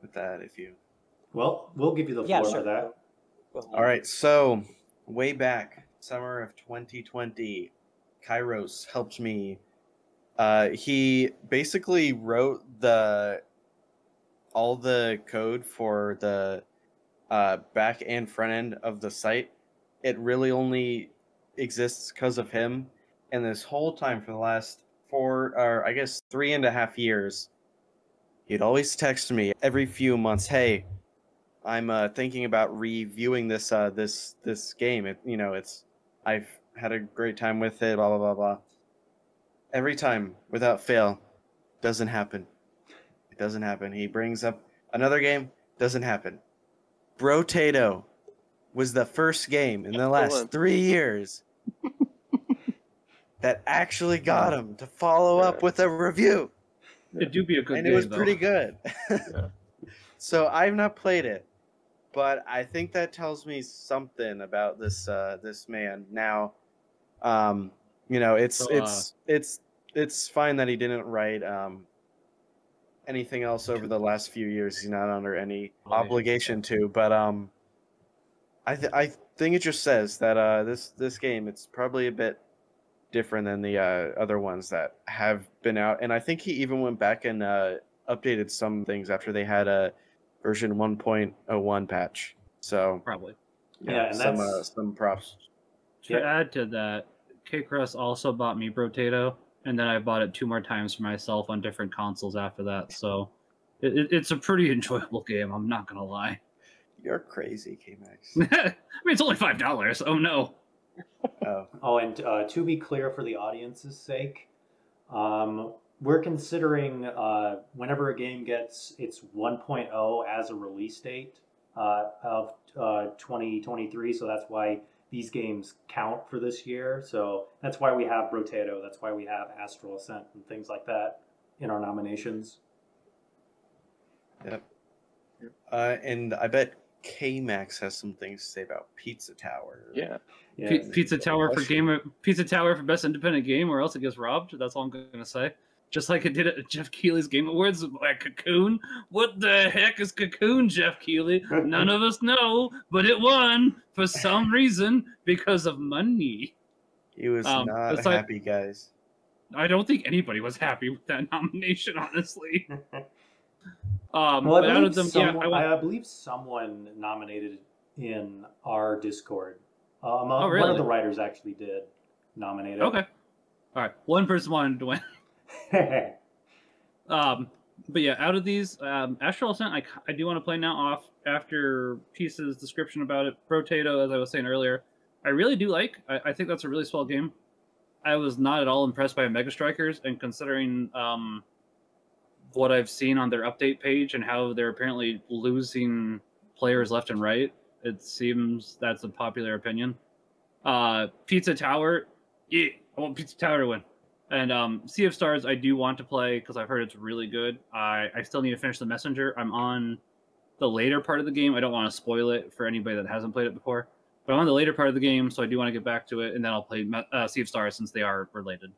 with that if you. Well, we'll give you the floor for that. Go ahead. All right, so way back, summer of 2020, Kairos helped me. He basically wrote all the code for the back and front end of the site. It really only exists because of him. And this whole time for the last 3.5 years, he'd always text me every few months, "Hey, I'm thinking about reviewing this game. I've had a great time with it. Blah blah blah blah." Every time, without fail, doesn't happen. It doesn't happen. He brings up another game, doesn't happen. Brotato was the first game in the last 3 years that actually got him to follow up with a review. It do be a good game, and it was though. pretty good. So I've not played it, but I think that tells me something about this man. Now, it's fine that he didn't write anything else over the last few years. He's not under any obligation to, but I think it just says that this game, it's probably a bit different than the other ones that have been out, and I think he even went back and updated some things after they had a version 1.01 patch. So probably, and some props. To add to that, K-Cross also bought me Brotato, and then I bought it 2 more times for myself on different consoles after that. So it's a pretty enjoyable game. I'm not gonna lie. You're crazy, K-Max. I mean, it's only $5. Oh no. Oh, and to be clear for the audience's sake, we're considering whenever a game gets its 1.0 as a release date of 2023. So that's why these games count for this year. So that's why we have Brotato. That's why we have Astral Ascent and things like that in our nominations. Yep. And I bet K-Max has some things to say about Pizza Tower. Yeah. Pizza Tower for best independent game, or else it gets robbed. That's all I'm gonna say. Just like it did at Jeff Keighley's Game Awards by Cocoon. What the heck is Cocoon, Jeff Keighley? None of us know, but it won for some reason because of money. He was not happy, guys. I don't think anybody was happy with that nomination, honestly. Well, I believe someone nominated in our Discord. Really? One of the writers actually did nominate it. Okay. All right. One person wanted to win. But yeah, out of these, Astral Ascent, I do want to play now off after Peace's description about it. Brotato, as I was saying earlier, I really do like. I think that's a really swell game. I was not at all impressed by Mega Strikers, and considering what I've seen on their update page and how they're apparently losing players left and right, it seems that's a popular opinion. Pizza Tower, yeah, I want Pizza Tower to win. And Sea of Stars, I do want to play because I've heard it's really good. I still need to finish The Messenger. I'm on the later part of the game. I don't want to spoil it for anybody that hasn't played it before. But I'm on the later part of the game, so I do want to get back to it, and then I'll play Sea of Stars since they are related.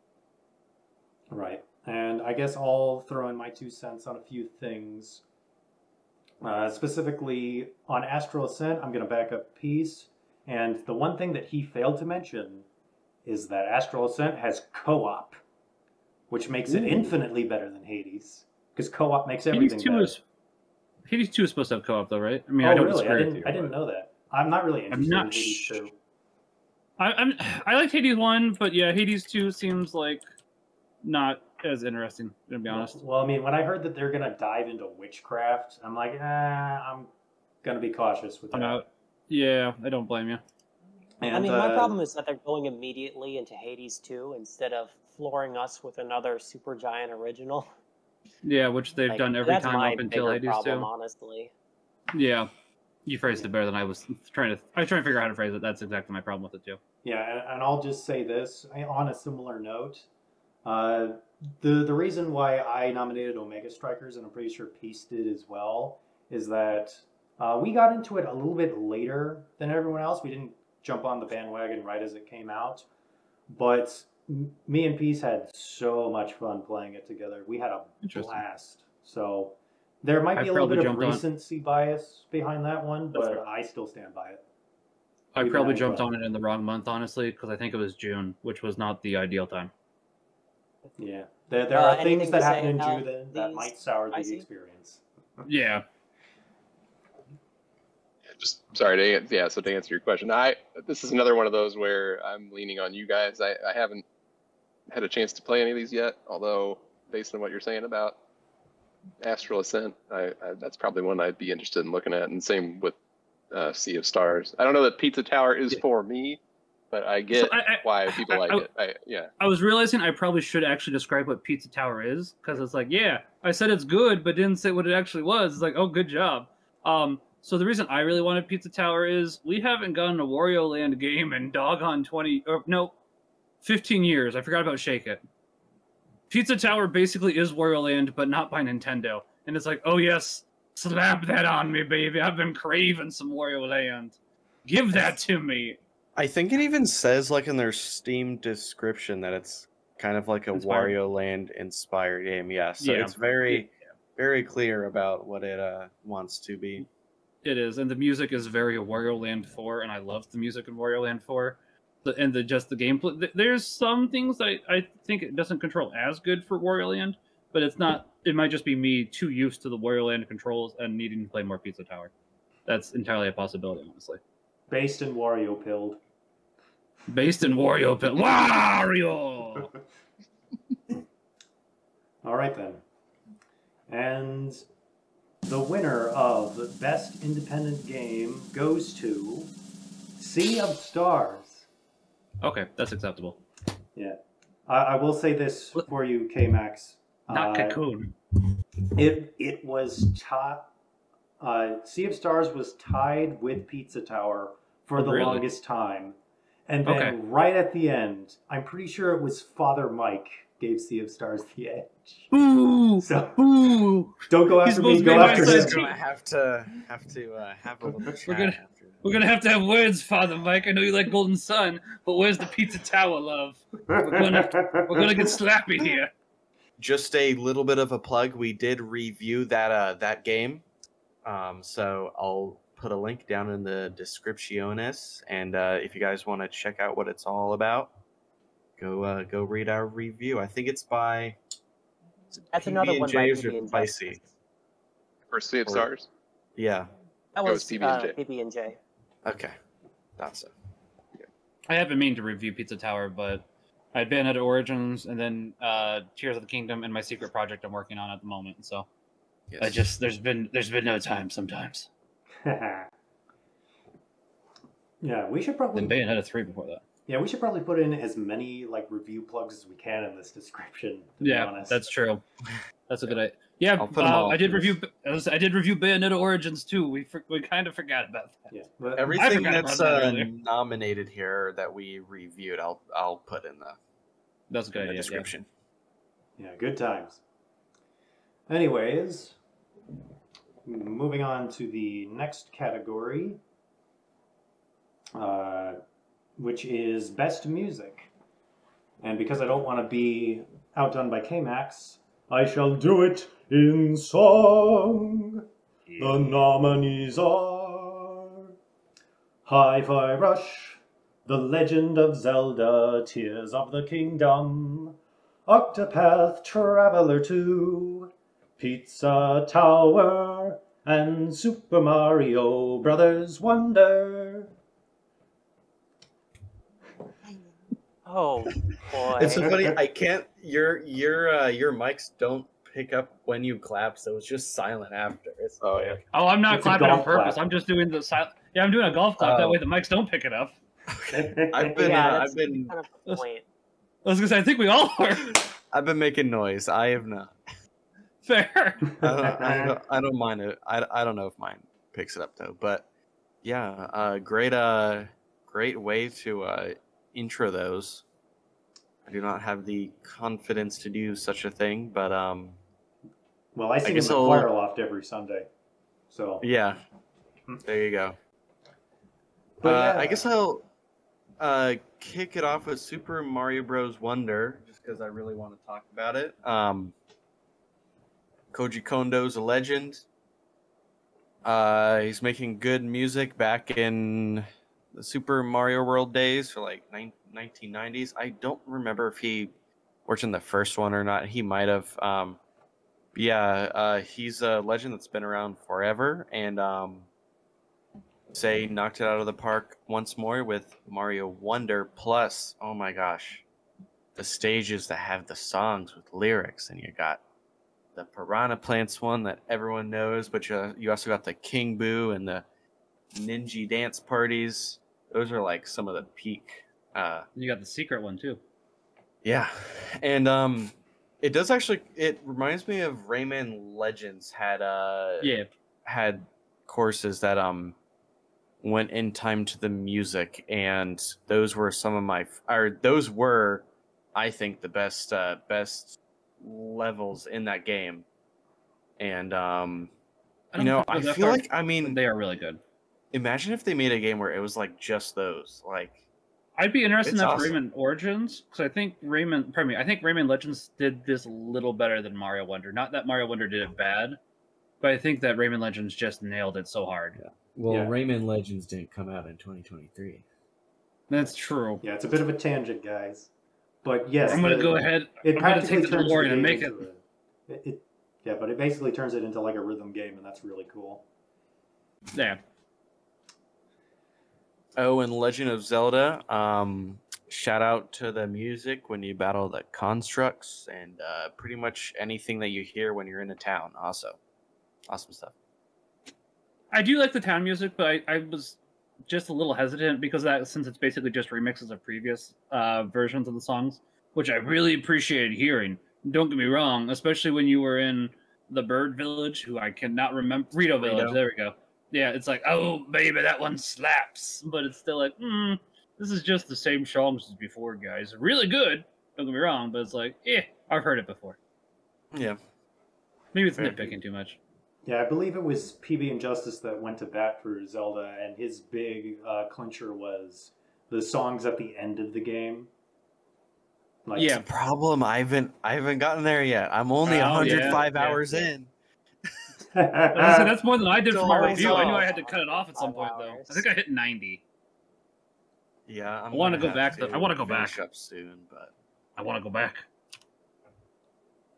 Right. And I guess I'll throw in my 2 cents on a few things. Specifically, on Astral Ascent, I'm going to back up Peace. And the one thing that he failed to mention is that Astral Ascent has co-op, which makes it infinitely better than Hades, because co-op makes everything better. Hades 2 is supposed to have co-op though, right? I mean, Oh, I don't really? disagree with you. I didn't know that. I'm not really interested in not Hades 2. I liked Hades 1, but yeah, Hades 2 seems like not as interesting, to be honest. Well, I mean, when I heard that they're going to dive into witchcraft, I'm like, I'm going to be cautious with that. Yeah, I don't blame you. And, I mean, my problem is that they're going immediately into Hades 2 instead of flooring us with another Supergiant original. Yeah, which they've done every time up until Hades 2. Honestly. Yeah, you phrased it better than I was trying to. I was trying to figure out how to phrase it. That's exactly my problem with it too. Yeah, and I'll just say this on a similar note. The reason why I nominated Omega Strikers, and I'm pretty sure Peace did as well, is that we got into it a little bit later than everyone else. We didn't jump on the bandwagon right as it came out, but me and Peace had so much fun playing it together. We had a blast. So there might be a little bit of recency bias behind that one, but I still stand by it. I probably jumped on it in the wrong month, honestly, because I think it was June, which was not the ideal time. Yeah, there are things that happen in June that might sour the experience. Yeah. Just sorry to answer your question. This is another one of those where I'm leaning on you guys. I haven't had a chance to play any of these yet, although based on what you're saying about Astral Ascent, that's probably one I'd be interested in looking at, and same with Sea of Stars. I don't know that Pizza Tower is for me, but I get why people like it. I was realizing I probably should actually describe what Pizza Tower is, because it's like, yeah, I said it's good, but didn't say what it actually was. It's like, oh, good job. So the reason I really wanted Pizza Tower is we haven't gotten a Wario Land game in doggone 15 years. I forgot about Shake It. Pizza Tower basically is Wario Land, but not by Nintendo. And it's like, oh yes, slap that on me, baby. I've been craving some Wario Land. Give that to me. I think it even says, like, in their Steam description that it's kind of like a Wario Land inspired game. Yeah, so it's very clear about what it wants to be. It is, and the music is very Wario Land 4, and I love the music in Wario Land 4. And the gameplay. There's some things that I think it doesn't control as good for Wario Land, but it's not. It might just be me too used to the Wario Land controls and needing to play more Pizza Tower. That's entirely a possibility, honestly. Based in Wario Pilled. Wario! All right, then. And the winner of Best Independent Game goes to Sea of Stars. Okay, that's acceptable. Yeah. I will say this for you, K-Max. Not Cocoon. It was Sea of Stars was tied with Pizza Tower for the longest time. And then right at the end, I'm pretty sure it was Father Mike gave Sea of Stars the edge. Ooh! So don't go after me, go after him. We're gonna have to have a little chat. We're gonna have to have words, Father Mike. I know you like Golden Sun, but where's the Pizza Tower, love? We're gonna get slappy here. Just a little bit of a plug. We did review that game, so I'll put a link down in the descriptiones, and if you guys want to check out what it's all about, go read our review. I think it's by. That's another one by PB&J. Or Sea of Stars. Yeah. That was PB&J. Okay, that's it. I have been meaning to review Pizza Tower, but I had Bayonetta Origins and then Tears of the Kingdom and my secret project I'm working on at the moment. So yes. There's been no time sometimes. Yeah, we should probably. And Bayonetta 3 before that. Yeah, we should probably put in as many review plugs as we can in this description. To be honest. That's true. That's a good idea. Yeah, I did review Bayonetta Origins too. We kind of forgot about that. Yeah, but everything that's nominated here that we reviewed, I'll put in that's a good idea, description. Yeah, good times. Anyways, moving on to the next category, which is Best Music. And because I don't want to be outdone by K-Max, I shall do it in song. The nominees are Hi-Fi Rush, The Legend of Zelda, Tears of the Kingdom, Octopath Traveler 2, Pizza Tower, and Super Mario Brothers Wonder. Oh boy. It's so funny. I can't. Your mics don't pick up when you clap, so it's just silent after. It's Oh yeah. Oh, I'm not It's a clapping on golf purpose. clap. I'm just doing the silent. Yeah, I'm doing a golf clap. That Oh. way the mics don't pick it up. I've been Yeah, I've that's been kind of the point. I was gonna say, I think we all are. I've been making noise. I have not. Fair. I don't mind it. I don't know if mine picks it up though. But yeah, great way to intro those. I do not have the confidence to do such a thing, but Well, I sing in guess the I'll- choir loft every Sunday, so. yeah, there you go. But yeah. I guess I'll kick it off with Super Mario Bros. Wonder, just because I really want to talk about it. Koji Kondo's a legend. He's making good music back in the Super Mario World days for like 1990s. I don't remember if he worked in the first one or not. He might have. He's a legend that's been around forever, and say knocked it out of the park once more with Mario Wonder. Plus, oh my gosh, the stages that have the songs with lyrics, and you got the Piranha Plants one that everyone knows, but you also got the King Boo and the Ninja dance parties. Those are like some of the peak. You got the secret one too. Yeah, and it does actually. It reminds me of Rayman Legends had had courses that went in time to the music, and those were some of my those were, I think, the best levels in that game. And I feel like, I mean, they are really good. Imagine if they made a game where it was like just those. Like, I'd be interested in It's that awesome. for Rayman Origins, because I think Rayman Legends did this a little better than Mario Wonder. Not that Mario Wonder did it bad, but I think that Rayman Legends just nailed it so hard. Yeah. Well, Yeah. Rayman Legends didn't come out in 2023. That's true. Yeah, it's a bit of a tangent, guys. But yes, I'm gonna go ahead. It I'm gonna practically take the turns DeLorean the and game make it. into yeah, but it basically turns it into like a rhythm game, and that's really cool. Yeah. oh, and Legend of Zelda. Shout out to the music when you battle the constructs, and pretty much anything that you hear when you're in a town. Also, awesome stuff. I do like the town music, but I was just a little hesitant because that since it's basically just remixes of previous versions of the songs, which I really appreciated hearing. Don't get me wrong, especially when you were in the Bird Village, who I cannot remember. Rito Village, Rito. there we go. Yeah, it's like, oh, baby, that one slaps. But it's still like, this is just the same songs as before, guys. Really good, don't get me wrong, but it's like, I've heard it before. Yeah. Maybe it's Fair. nitpicking too much. Yeah, I believe it was PB Injustice that went to bat for Zelda, and his big clincher was the songs at the end of the game. Like, Yeah. The problem, I haven't gotten there yet. I'm only Oh, 105 yeah. hours in. That's more than I did for my Always review. I knew I off. had to cut it off at some 5 point, though. hours. I think I hit 90. Yeah, I wanna go back to- I wanna go finish back. up soon, but I want to go back.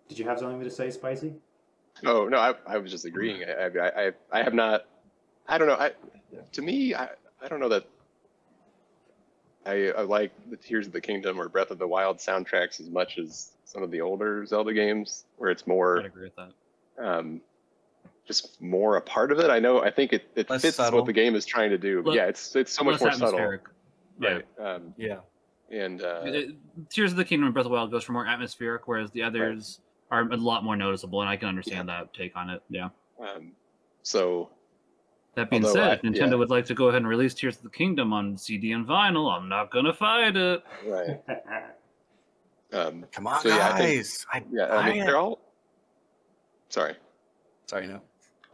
Did you have something to say, Spicy? Oh no, I was just agreeing. I have not. I don't know. To me, I don't know that I like the Tears of the Kingdom or Breath of the Wild soundtracks as much as some of the older Zelda games, where it's I'd more agree with that. just more a part of it. I think it Less fits subtle. what the game is trying to do. But yeah, it's so much Less more subtle. atmospheric. Yeah. Right. yeah. And Tears of the Kingdom and Breath of the Wild goes for more atmospheric, whereas the others are a lot more noticeable, and I can understand that take on it. Yeah. so That being Although said, I- if Nintendo yeah. would like to go ahead and release Tears of the Kingdom on CD and vinyl, I'm not gonna fight it. right. Come on, So, yeah, I think- guys. I mean, they're all. Sorry. Sorry, no.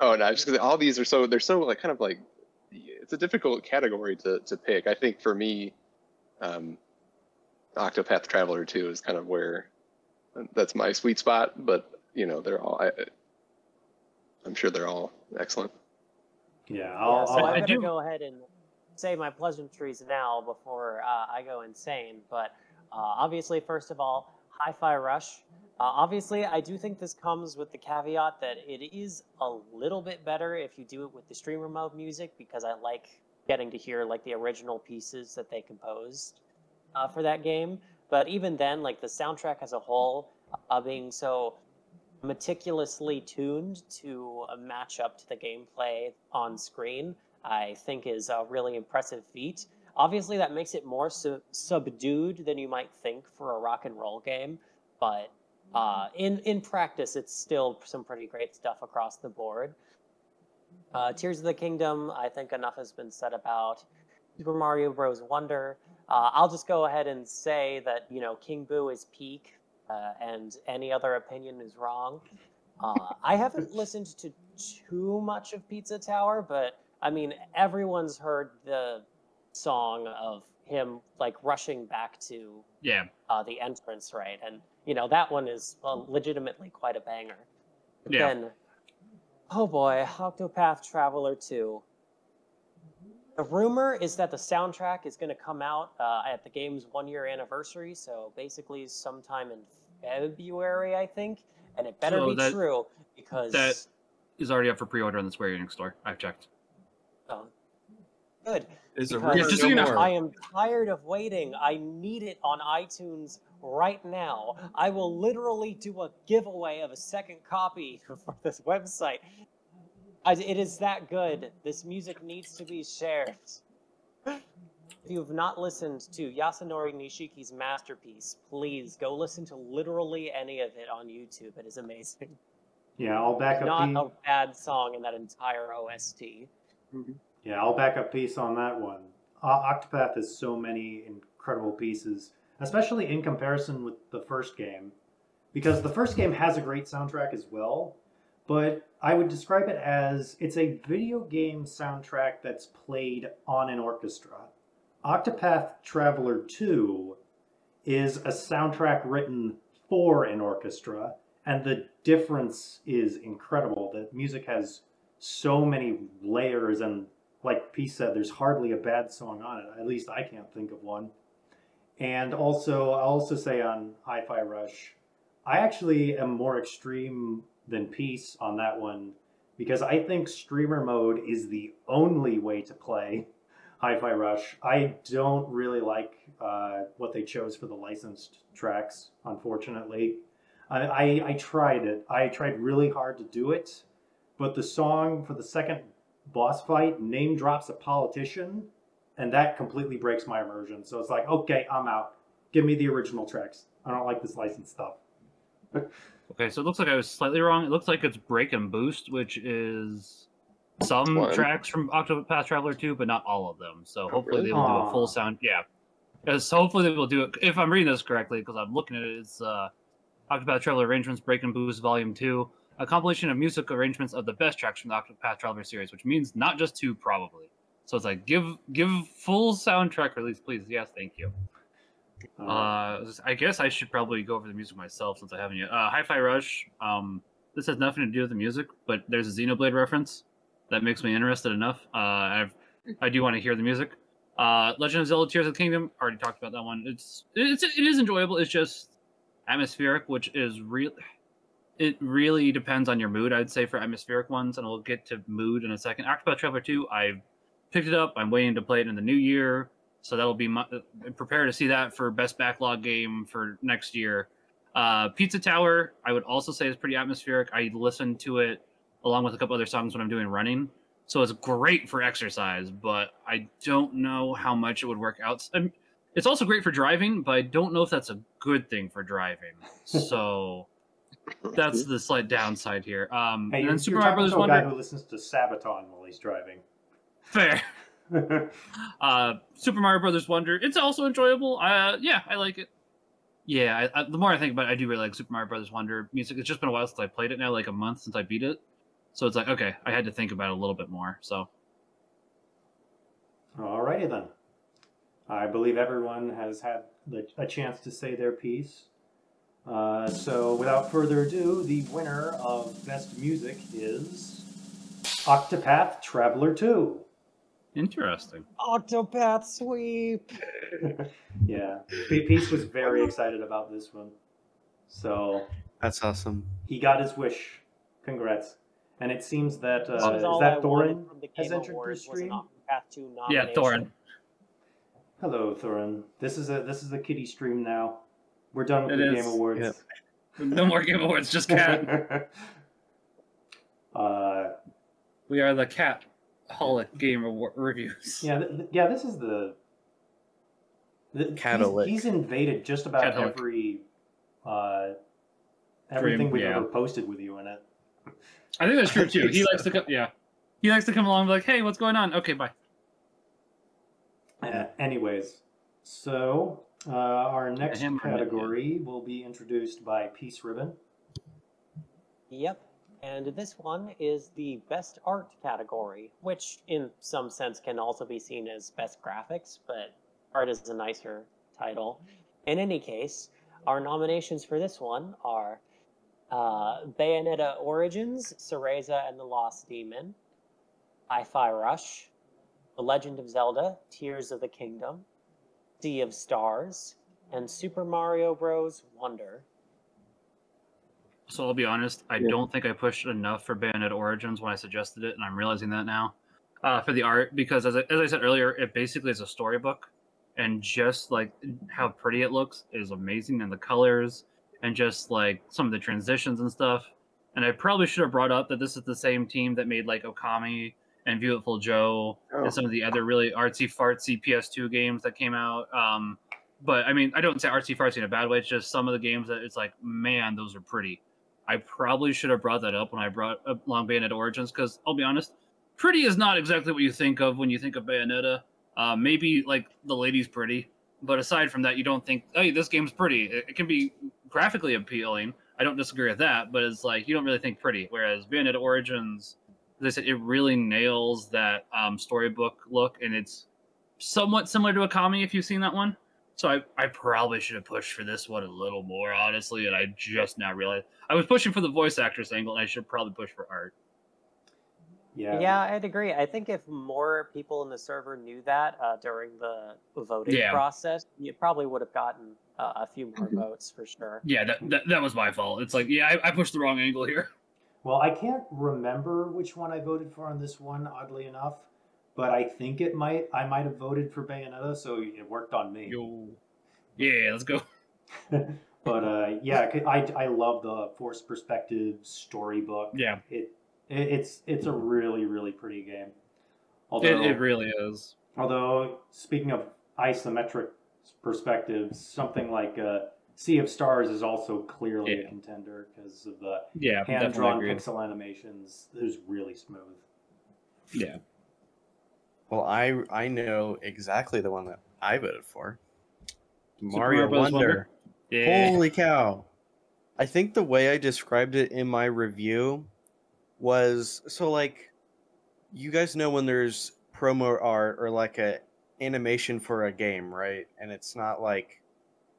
Oh no, just because all these are they're so like kind of like it's a difficult category to pick. I think for me, Octopath Traveler 2 is kind of where that's my sweet spot. But they're all. I'm sure they're all excellent. Yeah, Yeah, so I I'm do- gonna go ahead and say my pleasantries now before I go insane. But obviously, first of all, Hi-Fi Rush. Obviously, I do think this comes with the caveat that it is a little bit better if you do it with the streamer mode music, because I like getting to hear like the original pieces that they composed for that game. But even then, like the soundtrack as a whole, being so meticulously tuned to match up to the gameplay on screen, I think is a really impressive feat. Obviously, that makes it more subdued than you might think for a rock and roll game, but in practice, it's still some pretty great stuff across the board. Tears of the Kingdom, I think enough has been said about. Super Mario Bros. Wonder. I'll just go ahead and say that, you know, King Boo is peak, and any other opinion is wrong. I haven't listened to too much of Pizza Tower, but I mean, everyone's heard the song of him like rushing back to the entrance, right? And you know that one is legitimately quite a banger. But then, oh boy, Octopath Traveler 2. The rumor is that the soundtrack is going to come out at the game's 1-year anniversary, so basically sometime in February, I think. And it better be true, because that is already up for pre-order on the Square Enix store. I've checked. Oh, good. Is a Because just so you know. I am tired of waiting. I need it on iTunes right now. I will literally do a giveaway of a second copy for this website. It is that good. This music needs to be shared. If you have not listened to Yasunori Nishiki's masterpiece, please go listen to literally any of it on YouTube. It is amazing. Yeah, I'll back up. Not a bad song in that entire OST. Yeah, I'll back up piece on that one. Octopath has so many incredible pieces, especially in comparison with the first game, because the first game has a great soundtrack as well, but I would describe it as it's a video game soundtrack that's played on an orchestra. Octopath Traveler 2 is a soundtrack written for an orchestra, and the difference is incredible. The music has so many layers, and like P said, there's hardly a bad song on it. At least I can't think of one. And also, I'll also say on Hi-Fi Rush, I actually am more extreme than Peace on that one, because I think streamer mode is the only way to play Hi-Fi Rush. I don't really like what they chose for the licensed tracks, unfortunately. I tried it. I tried really hard to do it, but the song for the second boss fight name drops a politician, and that completely breaks my immersion. So it's like, okay, I'm out. Give me the original tracks. I don't like this licensed stuff. Okay, so it looks like I was slightly wrong. It looks like it's Break and Boost, which is some tracks from Octopath Traveler 2, but not all of them. So hopefully they will do a full sound. Yeah. Because hopefully they will do it. If I'm reading this correctly, because I'm looking at it, it's Octopath Traveler Arrangements Break and Boost Volume 2, a compilation of music arrangements of the best tracks from the Octopath Traveler series, which means not just 2, probably. So it's like, give full soundtrack release, please. Yes, thank you. I guess I should probably go over the music myself since I haven't yet. Hi-Fi Rush. This has nothing to do with the music, but there's a Xenoblade reference that makes me interested enough. I do want to hear the music. Legend of Zelda: Tears of the Kingdom. Already talked about that one. It is enjoyable. It's just atmospheric, which is real. It really depends on your mood, I'd say, for atmospheric ones, and we'll get to mood in a second. Octopath Traveler 2, I've picked it up. I'm waiting to play it in the new year, so that'll be prepare to see that for best backlog game for next year. Pizza Tower, I would also say is pretty atmospheric. I listen to it along with a couple other songs when I'm doing running, so it's great for exercise, but I don't know how much it would work out. It's also great for driving, but I don't know if that's a good thing for driving. So that's the slight downside here. Hey, and you're then Super Mario Brothers to a Wonder. guy who listens to Sabaton while he's driving. Fair. Super Mario Brothers Wonder. It's also enjoyable. Yeah, I like it. Yeah, the more I think about it, I do really like Super Mario Brothers Wonder music. It's just been a while since I played it now, like a month since I beat it. So it's like, okay, I had to think about it a little bit more. So. Alrighty then. I believe everyone has had a chance to say their piece. So without further ado, the winner of Best Music is Octopath Traveler 2. Interesting. Octopath sweep. Yeah, Peace was very excited about this one, so That's awesome. he got his wish. Congrats! And it seems that This was is all I that wanted Thorin from the has Game entered the Awards was an stream. Octopath 2 Yeah, nomination. Thorin. Hello, Thorin. This is a kitty stream now. We're done with It the is. Game Awards. Yep. No more Game Awards, just cat. We are the cat holic game reviews. Yeah, yeah. This is the Cataholic. he's invaded just about Cataholic. everything we've yeah. ever posted with you in it. I think that's true too. think He so. likes to come. Yeah, he likes to come along and be like, "Hey, what's going on?" Okay, bye. Anyways, so our next hammer and category will be introduced by Peace Ribbon. Yep. And this one is the Best Art category, which in some sense can also be seen as Best Graphics, but art is a nicer title. In any case, our nominations for this one are Bayonetta Origins, Cereza and the Lost Demon, Hi-Fi Rush, The Legend of Zelda, Tears of the Kingdom, Sea of Stars, and Super Mario Bros. Wonder. So I'll be honest, I don't think I pushed enough for Bayonetta Origins when I suggested it, and I'm realizing that now. For the art, because as I said earlier, it basically is a storybook, and just like how pretty it looks is amazing, and the colors, and just like some of the transitions and stuff. And I probably should have brought up that this is the same team that made like Okami and Beautiful Joe and some of the other really artsy fartsy PS2 games that came out. But I mean, I don't say artsy fartsy in a bad way. It's just some of the games that it's like, man, those are pretty. I probably should have brought that up when I brought up Long Bayonetta Origins, because I'll be honest, pretty is not exactly what you think of when you think of Bayonetta. Maybe like the lady's pretty, but aside from that, you don't think, hey, this game's pretty. It can be graphically appealing. I don't disagree with that, but it's like you don't really think pretty. Whereas Bayonetta Origins, as I said, it really nails that storybook look, and it's somewhat similar to Okami if you've seen that one. So I probably should have pushed for this one a little more, honestly, and I just now realized I was pushing for the voice actress angle, and I should probably push for art. Yeah, I'd agree. I think if more people in the server knew that during the voting process, you probably would have gotten a few more votes for sure. Yeah, that was my fault. It's like, yeah, I pushed the wrong angle here. Well, I can't remember which one I voted for on this one, oddly enough, but I think I might have voted for Bayonetta, so it worked on me. Yo. Yeah, let's go. But yeah, I love the forced perspective storybook. Yeah. It's a really, really pretty game. Although It really is. Although, speaking of isometric perspectives, something like Sea of Stars is also clearly a contender because of the hand-drawn pixel animations. It was really smooth. Yeah. Well, I know exactly the one that I voted for. Super Mario Bros. Wonder. Yeah. Holy cow. I think the way I described it in my review was, so like, you guys know when there's promo art or like a animation for a game, right? And it's not like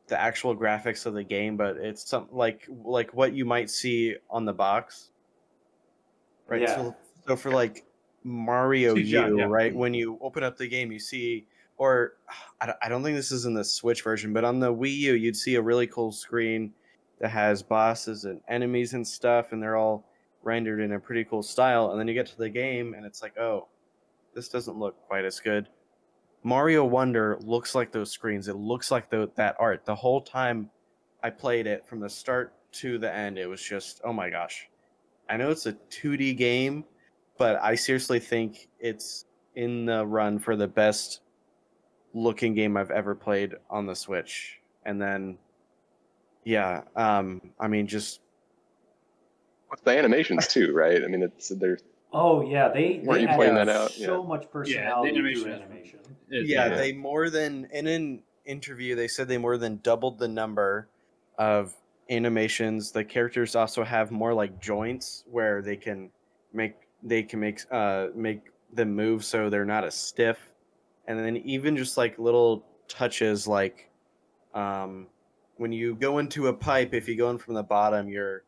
the actual graphics of the game, but it's something like what you might see on the box, right? Yeah. So for like Mario CGR, U, right? When you open up the game, you see, or I don't think this is in the Switch version, but on the Wii U, you'd see a really cool screen that has bosses and enemies and stuff, and they're all rendered in a pretty cool style. And then you get to the game, and it's like, oh, this doesn't look quite as good. Mario Wonder looks like those screens. It looks like that art. The whole time I played it, from the start to the end, it was just, oh my gosh. I know it's a 2D game, but I seriously think it's in the run for the best looking game I've ever played on the Switch. And then, yeah, I mean, just with the animations too, right? I mean, they're. Oh yeah, they Weren't you add pointing that out? so much personality animation to is- animation. they more than, in an interview, they said they more than doubled the number of animations. The characters also have more like joints where they can make them move so they're not as stiff. And then even just like little touches, like when you go into a pipe, if you go in from the bottom, your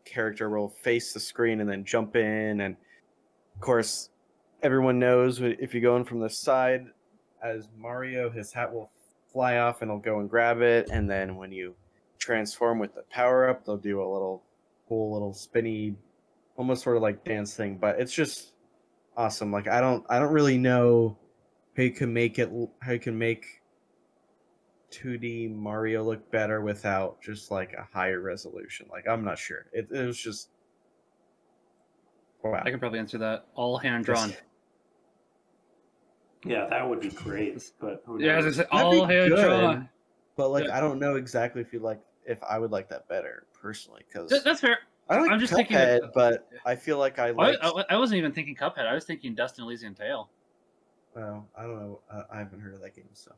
character will face the screen and then jump in. And of course, everyone knows if you go in from the side as Mario, his hat will fly off and he'll go and grab it, and then when you transform with the power up, they'll do a little cool little spinny, almost sort of like dance thing. But it's just awesome. Like I don't really know how you can make 2D Mario look better without just like a higher resolution. Like I'm not sure. It was just wow. I can probably answer that. All hand drawn. Yeah, that would be great. But who knows? Yeah, as I said, That'd be all hand good, drawn. But like Yeah. I don't know exactly if I would like that better personally, because That's fair. I like I'm just Cuphead, thinking- but I feel like I like. I wasn't even thinking Cuphead. I was thinking Dust and Elysian Tale. Well, I don't know. I haven't heard of that game, so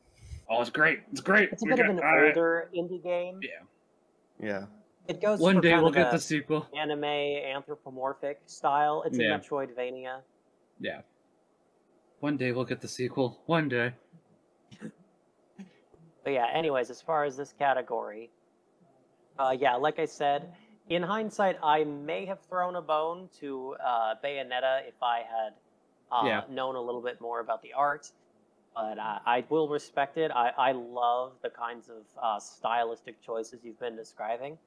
Oh, it's great. It's great. It's a bit of an older indie game. Yeah. yeah. It goes One for day kind we'll of get a the sequel. anime anthropomorphic style. It's Yeah. a Metroidvania. Yeah. One day we'll get the sequel. One day. But yeah, anyways, as far as this category, yeah, like I said, in hindsight, I may have thrown a bone to Bayonetta if I had Yeah. known a little bit more about the art. But I will respect it. I love the kinds of stylistic choices you've been describing.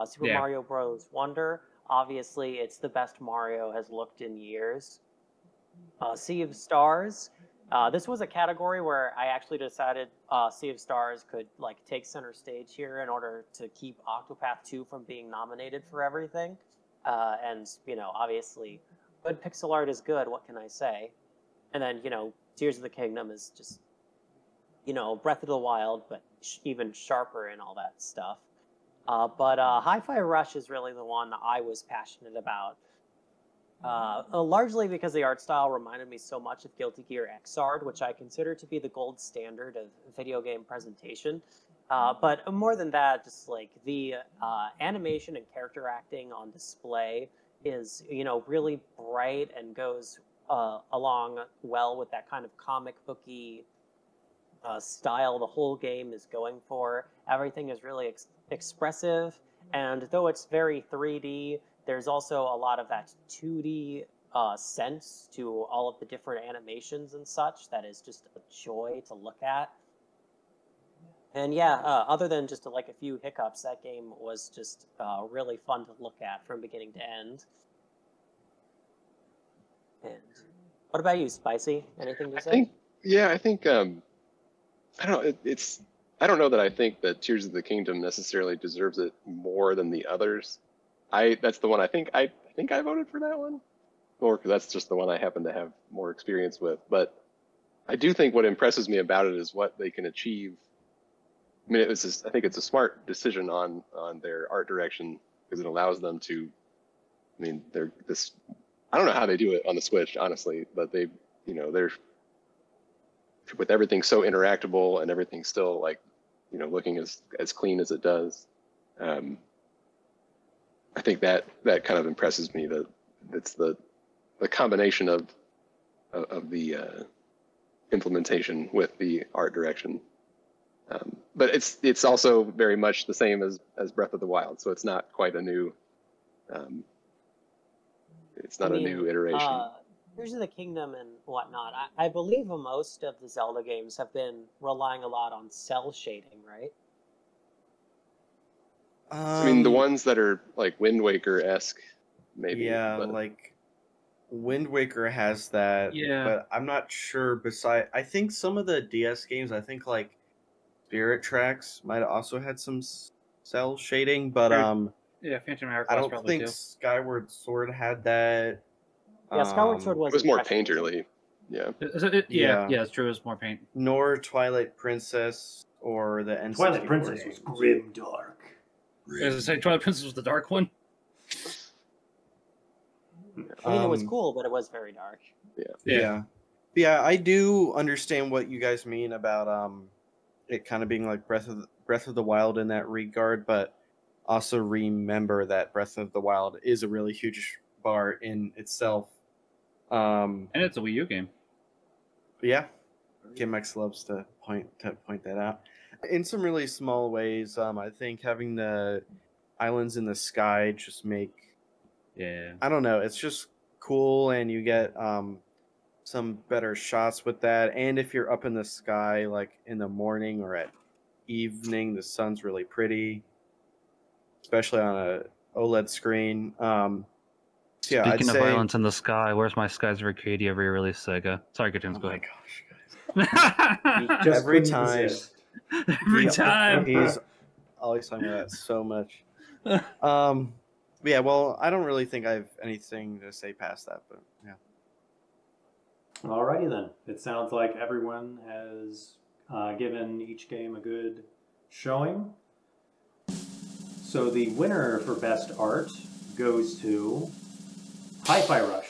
Super Yeah. Mario Bros. Wonder, obviously, it's the best Mario has looked in years. Sea of Stars. This was a category where I actually decided Sea of Stars could like take center stage here in order to keep Octopath 2 from being nominated for everything. And obviously, good pixel art is good. What can I say? And then Tears of the Kingdom is just Breath of the Wild, but even sharper and all that stuff. But Hi-Fi Rush is really the one that I was passionate about. Largely because the art style reminded me so much of Guilty Gear Xrd, which I consider to be the gold standard of video game presentation. But more than that, just like the animation and character acting on display is, really bright and goes along well with that kind of comic booky style the whole game is going for. Everything is really expressive, and though it's very 3D, there's also a lot of that 2D sense to all of the different animations and such that is just a joy to look at. And yeah, other than just like a few hiccups, that game was just really fun to look at from beginning to end. And what about you, Spicy? Anything to say? I think I don't know. I don't know that I think that Tears of the Kingdom necessarily deserves it more than the others. That's the one I think I voted for that one, or because that's just the one I happen to have more experience with. But I do think what impresses me about it is what they can achieve. I mean, I think it's a smart decision on their art direction because it allows them to. I mean, I don't know how they do it on the Switch, honestly, but they're with everything so interactable and everything still like, looking as clean as it does. I think that kind of impresses me, that it's the combination of the implementation with the art direction. But it's also very much the same as Breath of the Wild, so it's not quite a new. It's not a new iteration. Tears of the Kingdom and whatnot. I believe most of the Zelda games have been relying a lot on cell shading, right? I mean, the ones that are like Wind Waker-esque, maybe. Yeah, but like Wind Waker has that. Yeah. But I'm not sure. I think some of the DS games, I think like Spirit Tracks might have also had some cell shading, but Yeah, Phantom Hourglass I don't probably think too. Skyward Sword had that. Yeah, Skyward Sword it was more impressionism. painterly. Yeah. Yeah, Yeah. it's true. It's more paint. Nor Twilight Princess or the N64 Twilight Princess was games. grim dark. As I say, Twilight Princess was the dark one. I mean, it was Um, cool, but it was very dark. Yeah, I do understand what you guys mean about it kind of being like Breath of the Wild in that regard, but also remember that Breath of the Wild is a really huge bar in itself. And it's a Wii U game. Yeah, GameX loves to point that out in some really small ways. I think having the islands in the sky just make, Yeah. I don't know, it's just cool, and you get some better shots with that. And if you're up in the sky, like in the morning or at evening, the sun's really pretty, especially on a OLED screen. So yeah, I'd Speaking of say. violence in the sky, where's my Skies of Arcadia re-release Sega? Sorry, Cartoons, Oh go my ahead. gosh, guys! He just Every couldn't time. resist. Every time. He's always talking about that so much. Yeah, well, I don't really think I have anything to say past that, but yeah. Alrighty then. It sounds like everyone has given each game a good showing. So the winner for best art goes to Hi-Fi Rush.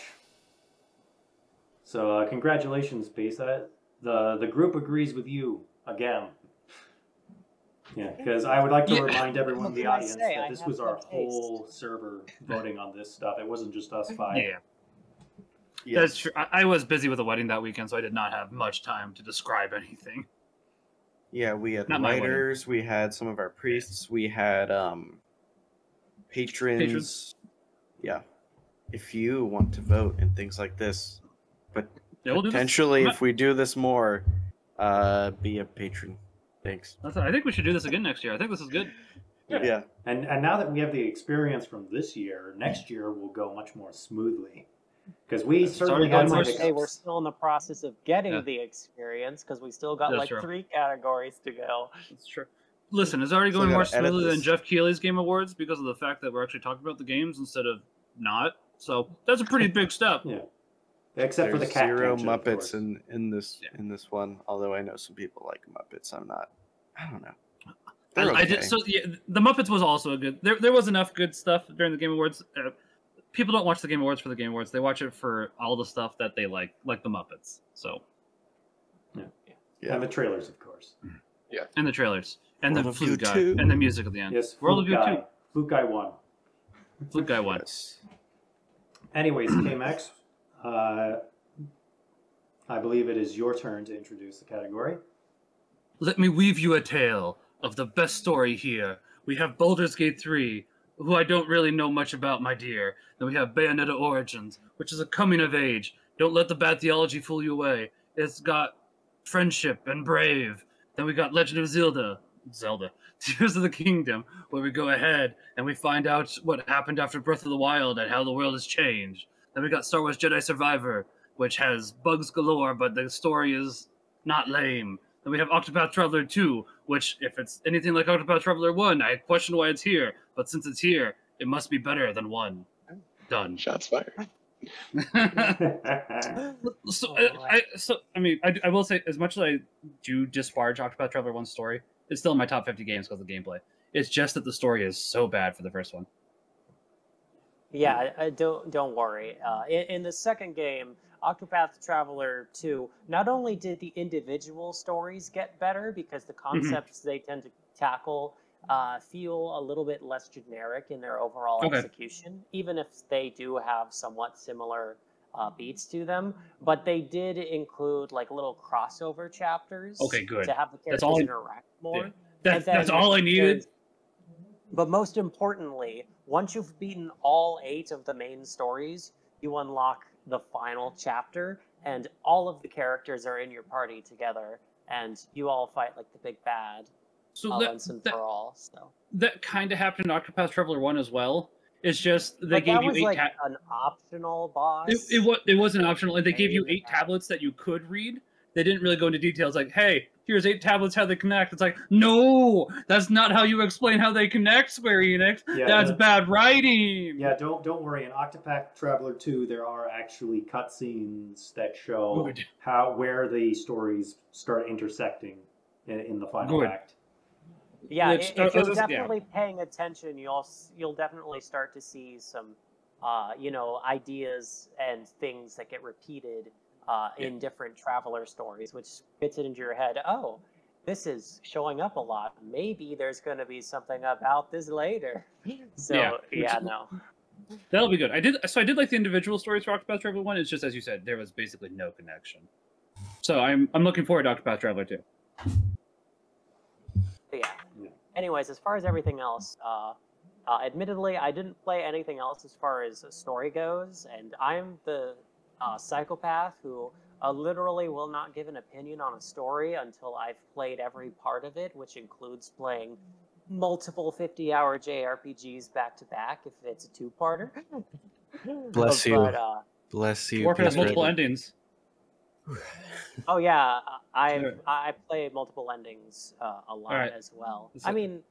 So congratulations, Pesa. The group agrees with you again. Yeah, because I would like to remind everyone in the audience that this was our whole server voting on this stuff. It wasn't just us five. Yeah. Yes. That's true. I was busy with a wedding that weekend, so I did not have much time to describe anything. Yeah, we had Not my writers, we had some of our priests, we had patrons. Yeah. If you want to vote and things like this, but Yeah, we'll do this. potentially if we do this more, be a patron. Thanks. I think we should do this again next year. I think this is good. Yeah. And now that we have the experience from this year, next year will go much more smoothly. Because we certainly going had some more hiccups. Hey, we're still in the process of getting Yeah. the experience because we still got That's like true. 3 categories to go. That's true. Listen, it's already Still going more gotta edit smoothly than this. Jeff Keighley's Game Awards because of the fact that we're actually talking about the games instead of not. So that's a pretty big step. Yeah. Except for the There's cat zero tangent, of Muppets course. in this Yeah. one. Although I know some people like Muppets, I don't know. I They're okay. did, so yeah, the Muppets was also a good. There was enough good stuff during the Game Awards. People don't watch the Game Awards for the Game Awards. They watch it for all the stuff that they like the Muppets. So Yeah. And the trailers, of course. and the trailers and World the of flute Goo guy 2. and the music at the end. Yes, World of Flute Goo Guy. 2. Flute Guy won. Flute guy won. Yes. Anyways, KMX, I believe it is your turn to introduce the category. Let me weave you a tale of the best story here. We have Baldur's Gate 3, who I don't really know much about, my dear. Then we have Bayonetta Origins, which is a coming of age. Don't let the bad theology fool you away. It's got friendship and brave. Then we got Legend of Zelda, Tears of the Kingdom, where we go ahead and we find out what happened after Breath of the Wild and how the world has changed. Then we got Star Wars Jedi Survivor, which has bugs galore, but the story is not lame. Then we have Octopath Traveler 2, which, if it's anything like Octopath Traveler 1, I question why it's here. But since it's here, it must be better than 1. Done. Shots fired. So, I will say, as much as I do disparage Octopath Traveler 1's story, it's still in my top 50 games because of the gameplay. It's just that the story is so bad for the first one. Yeah, don't worry. In the second game, Octopath Traveler 2, not only did the individual stories get better because the concepts they tend to tackle feel a little bit less generic in their overall execution, even if they do have somewhat similar beats to them. But they did include like little crossover chapters. Okay, good. To have the That's characters all interact more. Yeah. And then That's all I needed. But most importantly, once you've beaten all 8 of the main stories, you unlock the final chapter, and all of the characters are in your party together, and you all fight like the big bad once and for all. So that kind of happened in Octopath Traveler 1 as well. It's just they but gave that you was 8 like an optional boss. It wasn't optional, and they gave you Maybe 8 tablets that you could read. They didn't really go into details like, hey, here's 8 tablets, how they connect. It's like, no, that's not how you explain how they connect, Square Enix. Yeah, that's bad writing. Yeah, don't worry. In Octopath Traveler 2, there are actually cutscenes that show Good. where the stories start intersecting in the final Good. act. Yeah, Which- if you're yeah. definitely paying attention, you'll definitely start to see some, ideas and things that get repeated in different Traveler stories, which gets it into your head. Oh, this is showing up a lot. Maybe there's going to be something about this later. So no. That'll be good. I did like the individual stories for Octopath Traveler 1. It's just, as you said, there was basically no connection. So I'm looking forward to Octopath Traveler 2. Yeah. Anyways, as far as everything else, admittedly, I didn't play anything else as far as story goes, and I'm the psychopath who literally will not give an opinion on a story until I've played every part of it, which includes playing multiple 50-hour JRPGs back to back if it's a two-parter. Bless you. But Bless you. Dwarf has I multiple mean- endings. oh yeah, Sure. I play multiple endings a lot Alright. as well. So- I mean,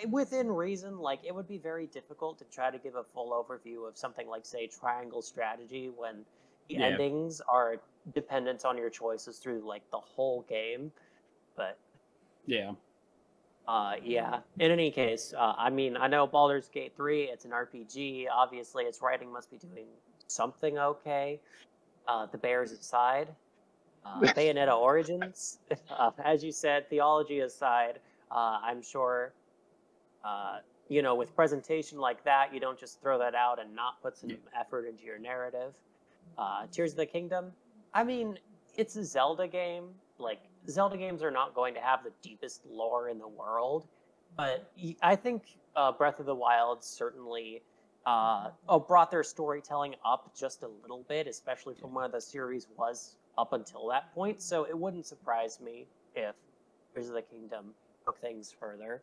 within reason, like it would be very difficult to try to give a full overview of something like, say, Triangle Strategy when the Yeah. endings are dependent on your choices through like the whole game. But Yeah. yeah. In any case, I mean, I know Baldur's Gate 3. It's an RPG. Obviously, its writing must be doing something okay. The Bears aside. Bayonetta Origins, as you said, theology aside, I'm sure, with presentation like that, you don't just throw that out and not put some effort into your narrative. Tears of the Kingdom, I mean, it's a Zelda game. Like, Zelda games are not going to have the deepest lore in the world, but I think Breath of the Wild certainly brought their storytelling up just a little bit, especially from where the series was up until that point. So it wouldn't surprise me if Tears of the Kingdom took things further.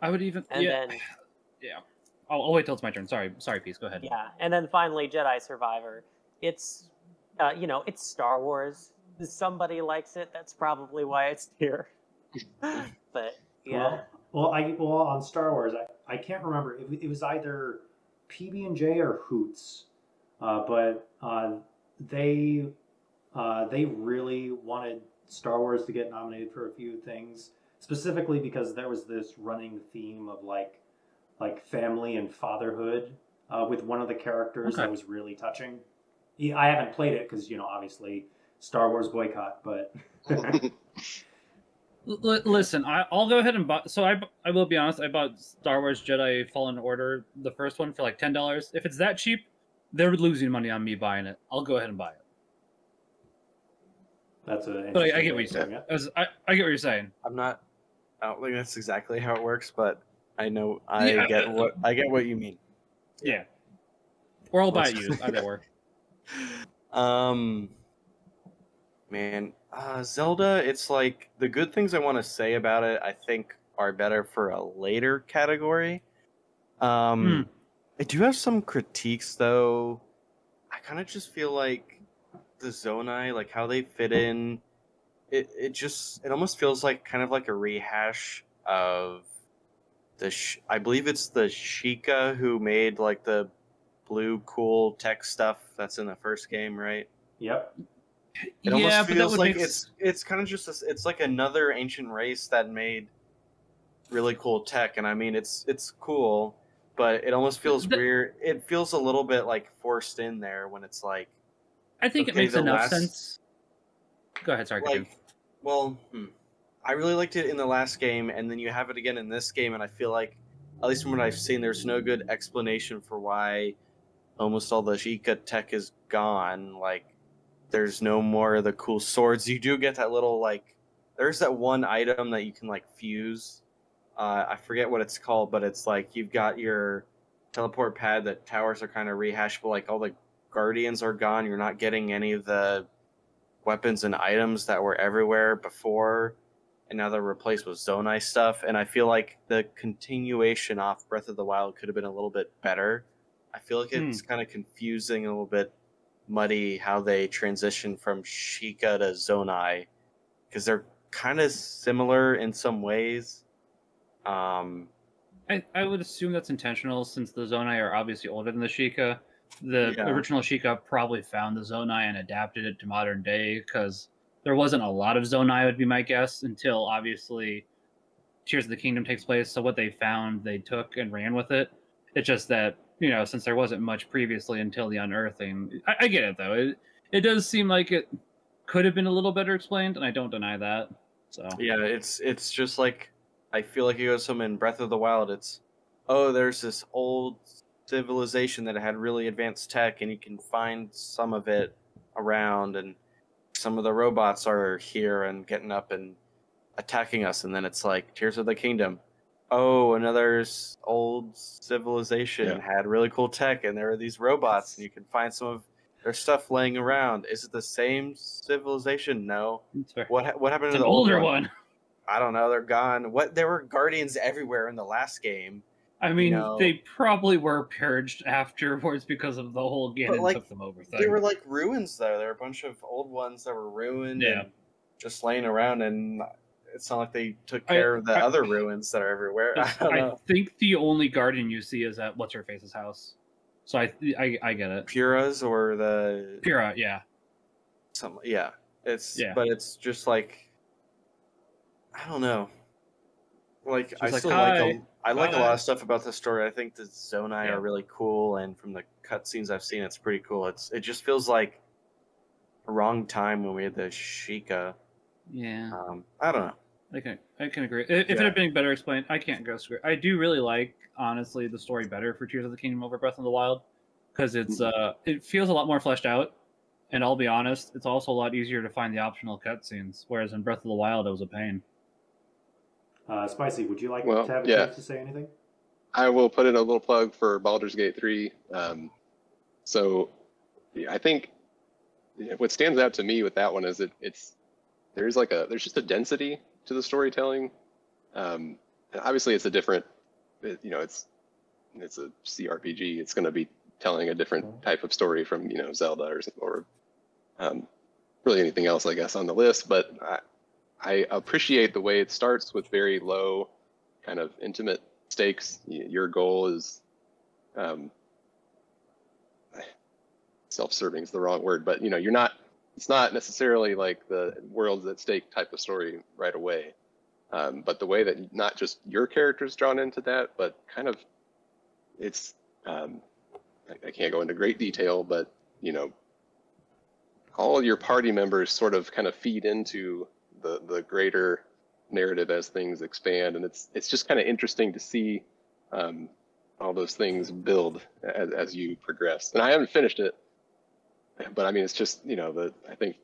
I would even. And yeah. then, Yeah. I'll wait till it's my turn. Sorry, Peace. Go ahead. yeah, and then finally, Jedi Survivor. It's, it's Star Wars. Somebody likes it. That's probably why it's here. But yeah. Well, on Star Wars, I can't remember. It was either PB&J or Hoots, but they really wanted Star Wars to get nominated for a few things, specifically because there was this running theme of like family and fatherhood with one of the characters that was really touching. Yeah, I haven't played it because obviously Star Wars boycott, but. Listen, I'll go ahead and buy. So I will be honest. I bought Star Wars Jedi Fallen Order, the first one, for like $10. If it's that cheap, they're losing money on me buying it. I'll go ahead and buy it. That's a. But I get what you're saying. I get what you're saying. I don't think that's exactly how it works, but I know I get what you mean. Yeah. Or I'll buy it used. Either or. Man, Zelda, it's like the good things I want to say about it, I think are better for a later category. I do have some critiques though. I kind of just feel like the Zonai, like how they fit in, it almost feels like kind of like a rehash of I believe it's the Sheikah who made like the blue cool tech stuff that's in the first game, right? Yep. It almost feels like it's kind of just it's like another ancient race that made really cool tech, and I mean it's cool, but it almost feels weird. It feels a little bit like forced in there when it's like. I think it makes enough sense. Go ahead, sorry. I really liked it in the last game, and then you have it again in this game, and I feel like, at least from what I've seen, there's no good explanation for why almost all the Sheikah tech is gone. Like, there's no more of the cool swords. You do get that little, like, there's that one item that you can, like, fuse. I forget what it's called, but it's like you've got your teleport pad, the towers are kind of rehashed, but, like, all the guardians are gone. You're not getting any of the weapons and items that were everywhere before, and now they're replaced with Zonai stuff. And I feel like the continuation off Breath of the Wild could have been a little bit better. I feel like it's kind of confusing, a little bit muddy how they transition from Sheikah to Zonai, because they're kind of similar in some ways. I would assume that's intentional, since the Zonai are obviously older than the Sheikah. The original Sheikah probably found the Zonai and adapted it to modern day, because there wasn't a lot of Zonai, would be my guess, until obviously Tears of the Kingdom takes place. So what they found, they took and ran with it. It's just that, since there wasn't much previously until the unearthing, I get it though. It does seem like it could have been a little better explained, and I don't deny that. So yeah, it's just like, I feel like it goes from in Breath of the Wild, it's, oh, there's this old civilization that had really advanced tech, and you can find some of it around, and some of the robots are here and getting up and attacking us. And then it's like Tears of the Kingdom, oh, another old civilization had really cool tech, and there are these robots, and you can find some of There's stuff laying around. Is it the same civilization? No. What happened It's to an the old older one. I don't know. They're gone. There were guardians everywhere in the last game. I mean, they probably were purged afterwards because of the whole Ganon took them over thing. There were like ruins there. There were a bunch of old ones that were ruined and just laying around, and it's not like they took care of the other ruins that are everywhere. I think the only guardian you see is at What's-Her-Face's house. So I get it. Pura's or the... Pura, yeah. But it's just like... I don't know. Like, I still like a lot of stuff about this story. I think the Zonai are really cool, and from the cutscenes I've seen, it's pretty cool. It just feels like a wrong time when we had the Sheikah. Yeah. I don't know. I can agree. If it had been better explained, I can't go screw. I do really like, honestly, the story better for Tears of the Kingdom over Breath of the Wild, because it feels a lot more fleshed out, and I'll be honest, it's also a lot easier to find the optional cutscenes, whereas in Breath of the Wild, it was a pain. Spicy, would you like to have a chance to say anything? I will put in a little plug for Baldur's Gate 3. I think what stands out to me with that one is there's just a density to the storytelling. And obviously, it's a different, it's a CRPG. It's going to be telling a different type of story from Zelda or really anything else, I guess, on the list. But I appreciate the way it starts with very low, kind of intimate stakes. Your goal is, self-serving is the wrong word, but it's not necessarily like the world's at stake type of story right away. But the way that not just your character's drawn into that, but kind of it's, I can't go into great detail, but all of your party members sort of kind of feed into the greater narrative as things expand, and it's just kind of interesting to see all those things build as you progress. And I haven't finished it, but I mean, it's just I think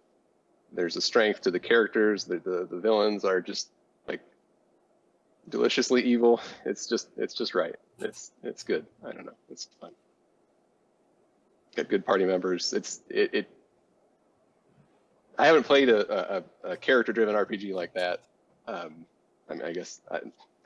there's a strength to the characters. The villains are just like deliciously evil. It's just right. It's good. I don't know. It's fun. Got good party members. I haven't played a character-driven RPG like that. I mean, I guess I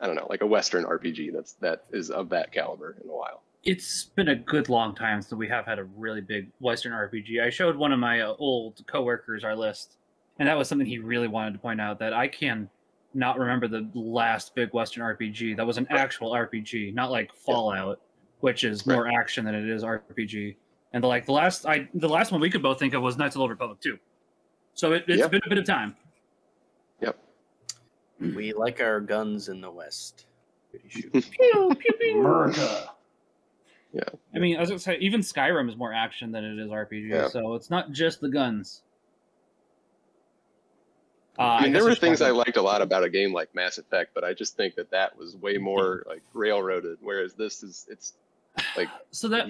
don't know, like a Western RPG that is of that caliber in a while. It's been a good long time since we have had a really big Western RPG. I showed one of my old coworkers our list, and that was something he really wanted to point out, that I can not remember the last big Western RPG. That was an actual RPG, not like Fallout, which is more action than it is RPG. And the last one we could both think of was Knights of the Old Republic 2. So it's been a bit of time. Yep. We like our guns in the West. Pew, pew, pew. America. Yeah. I mean, as I say, even Skyrim is more action than it is RPG, so it's not just the guns. I mean, there were things I liked a lot about a game like Mass Effect, but I just think that was way more like railroaded, whereas it's like so that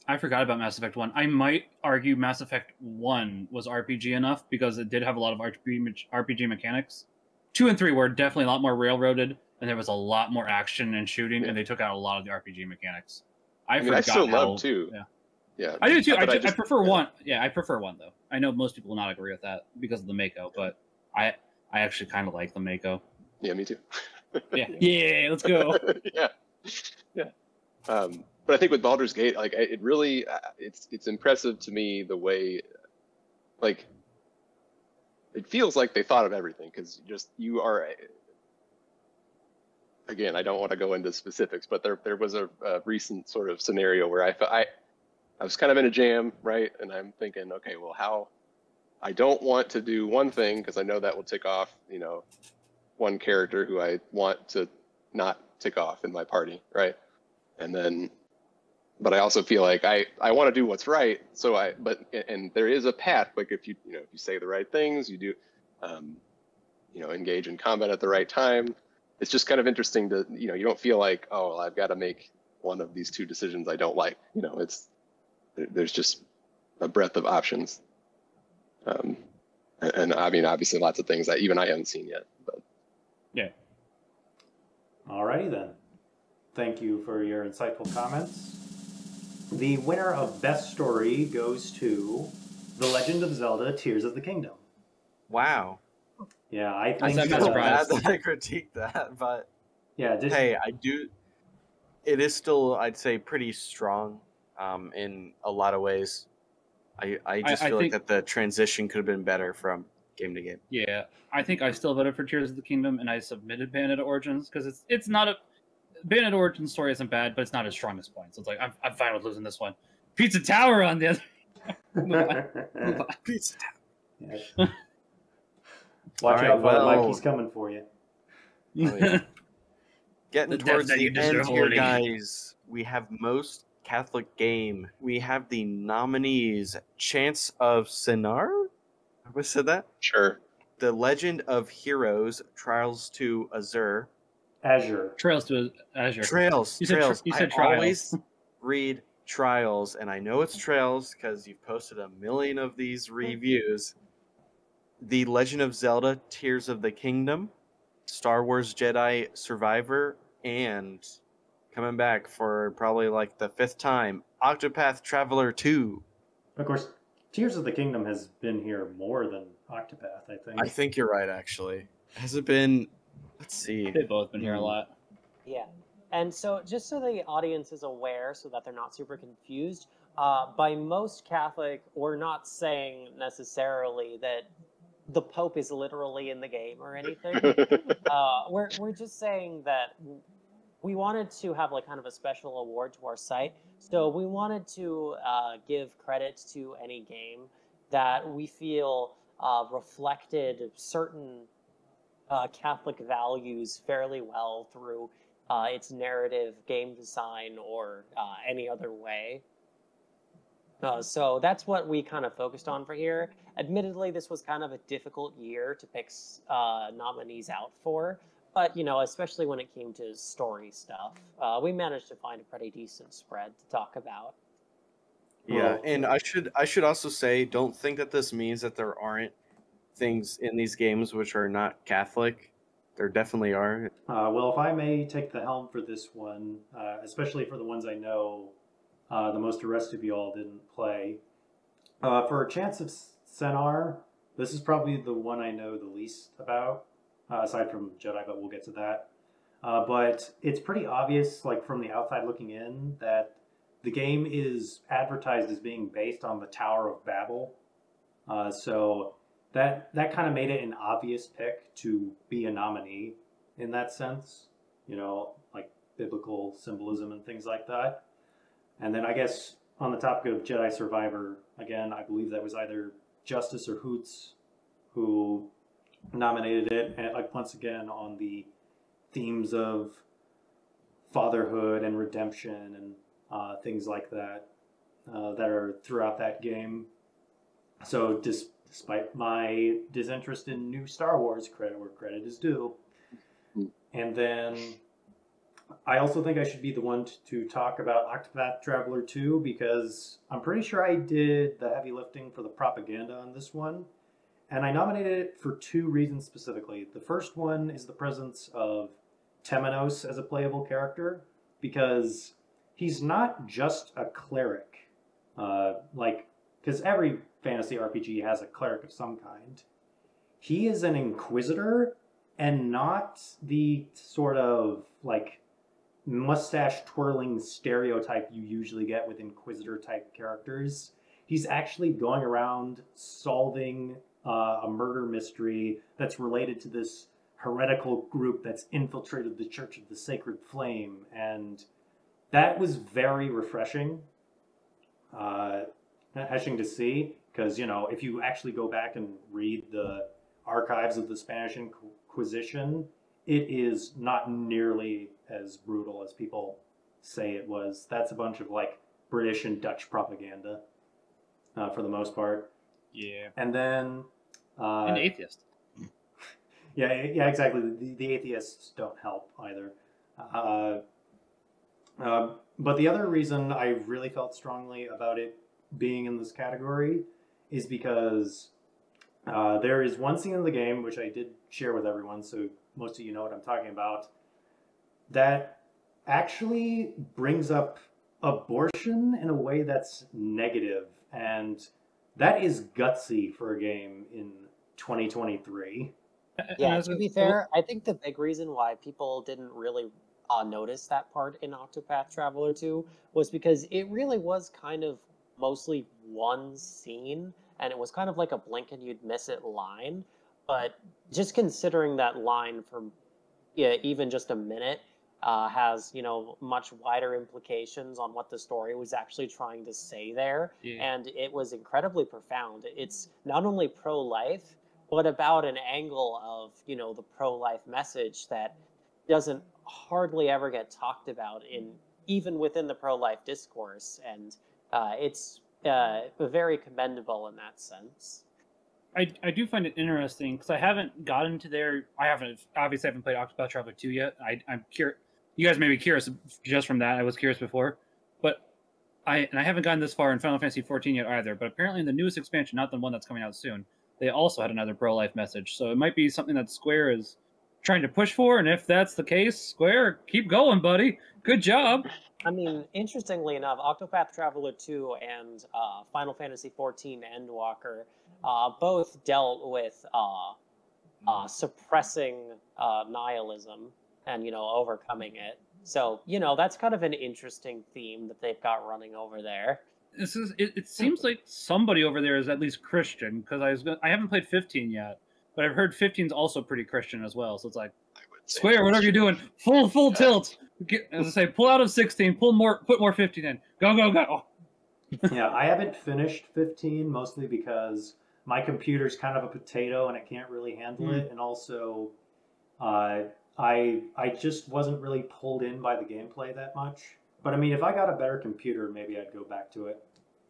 I forgot about Mass Effect 1. I might argue Mass Effect 1 was RPG enough because it did have a lot of RPG mechanics. 2 and 3 were definitely a lot more railroaded, and there was a lot more action and shooting, and they took out a lot of the RPG mechanics. I still love 2. Yeah, I do too. I prefer 1. Yeah, I prefer 1 though. I know most people will not agree with that because of the Mako, but I actually kind of like the Mako. Yeah, me too. yeah, let's go. yeah. But I think with Baldur's Gate, like it really, it's impressive to me the way, like, it feels like they thought of everything, because you are. Again, I don't want to go into specifics, but there was a recent sort of scenario where I was kind of in a jam, right? And I'm thinking, okay, well, how? I don't want to do one thing because I know that will tick off, one character who I want to not tick off in my party, right? And then, but I also feel like I want to do what's right. So and there is a path. Like if you say the right things, you do, engage in combat at the right time. It's just kind of interesting to, you don't feel like, oh, well, I've got to make one of these two decisions I don't like. There's just a breadth of options. And I mean, obviously lots of things that even I haven't seen yet, but. Yeah. Alrighty then. Thank you for your insightful comments. the winner of Best Story goes to The Legend of Zelda: Tears of the Kingdom. Wow. Yeah, I I'm think not surprised. Bad that I critique that, but Yeah, hey, I do. It is still, I'd say, pretty strong in a lot of ways. I just I feel like think- that the transition could have been better from game to game. Yeah, I think I still voted for Tears of the Kingdom, and I submitted Bayonetta Origins because it's not a Bayonetta Origins story isn't bad, but it's not his strongest point. So it's like I'm fine with losing this one. Pizza Tower on the other. Move on. Move on. Pizza Yeah. All Watch right, out, Father Mike. well- He's coming for you. Oh, yeah. Getting The death towards that the you end deserve here, already. guys. We have most Catholic game. We have the nominees: Chants of Sinar. Have I said that? Sure. The Legend of Heroes: Trials to Azure. Azure. Trails to Azure. Trails. You said Trails. you said I Trials. always read Trials, and I know it's Trails because you've posted a million of these reviews. The Legend of Zelda: Tears of the Kingdom, Star Wars Jedi Survivor, and coming back for probably like the 5th time, Octopath Traveler 2. Of course, Tears of the Kingdom has been here more than Octopath, I think. I think you're right, actually. Has it been? Let's see. They've both been here a lot. Yeah. And so, just so the audience is aware, so that they're not super confused, by most Catholic, we're not saying necessarily that the Pope is literally in the game or anything. We're just saying that we wanted to have like kind of a special award to our site. So we wanted to give credit to any game that we feel reflected certain Catholic values fairly well through its narrative, game design, or any other way. So that's what we kind of focused on for here. Admittedly, this was kind of a difficult year to pick nominees out for, but you know, especially when it came to story stuff, we managed to find a pretty decent spread to talk about. Yeah, Well, and I should also say, don't think that this means that there aren't things in these games which are not Catholic. There definitely are. well, if I may take the helm for this one, especially for the ones I know the most of the rest of you all didn't play. For Chants of Senar, this is probably the one I know the least about, aside from Jedi, but we'll get to that. But it's pretty obvious, like from the outside looking in, that the game is advertised as being based on the Tower of Babel. So that kind of made it an obvious pick to be a nominee in that sense, you know, like biblical symbolism and things like that. And then I guess on the topic of Jedi Survivor, again, I believe that was either Justice or Hoots who nominated it, and like once again on the themes of fatherhood and redemption and things like that that are throughout that game. So despite my disinterest in new Star Wars, credit where credit is due. And then I also think I should be the one to talk about Octopath Traveler 2 because I'm pretty sure I did the heavy lifting for the propaganda on this one. And I nominated it for 2 reasons specifically. The first one is the presence of Temenos as a playable character because he's not just a cleric. Because every fantasy RPG has a cleric of some kind. He is an inquisitor and not the sort of like mustache twirling stereotype you usually get with inquisitor type characters. He's actually going around solving a murder mystery that's related to this heretical group that's infiltrated the Church of the Sacred Flame, and that was very refreshing to see, because you know, if you actually go back and read the archives of the Spanish Inquisition, it is not nearly as brutal as people say it was. That's a bunch of like British and Dutch propaganda for the most part. Yeah. And then An atheist. yeah, exactly. The atheists don't help either. But the other reason I really felt strongly about it being in this category is because there is one scene in the game, which I did share with everyone, so most of you know what I'm talking about, that actually brings up abortion in a way that's negative, and that is gutsy for a game in 2023. Yeah, as to a, be fair, I think the big reason why people didn't really notice that part in Octopath Traveler 2 was because it really was kind of mostly one scene, and it was kind of like a blink and you'd miss it line. But just considering that line for even just a minute has much wider implications on what the story was actually trying to say there, yeah. and it was incredibly profound. It's not only pro-life, but about an angle of the pro-life message that doesn't hardly ever get talked about in even within the pro-life discourse, and it's very commendable in that sense. I do find it interesting because I haven't gotten to there. I haven't played Octopath Traveler 2 yet. I'm curious. You guys may be curious just from that. I was curious before, but I haven't gotten this far in Final Fantasy 14 yet either. But apparently in the newest expansion, not the one that's coming out soon, they also had another pro-life message. So it might be something that Square is trying to push for. And if that's the case, Square, keep going, buddy. Good job. I mean, interestingly enough, Octopath Traveler 2 and Final Fantasy 14 Endwalker both dealt with suppressing nihilism and overcoming it. So that's kind of an interesting theme that they've got running over there. It seems like somebody over there is at least Christian because I haven't played 15 yet, but I've heard 15's also pretty Christian as well. So it's like, Square, whatever you're doing, full tilt. As I say, pull out of 16, put more 15 in. Go. Yeah, I haven't finished 15 mostly because my computer's kind of a potato and it can't really handle it, and also I just wasn't really pulled in by the gameplay that much. But I mean, if I got a better computer, maybe I'd go back to it.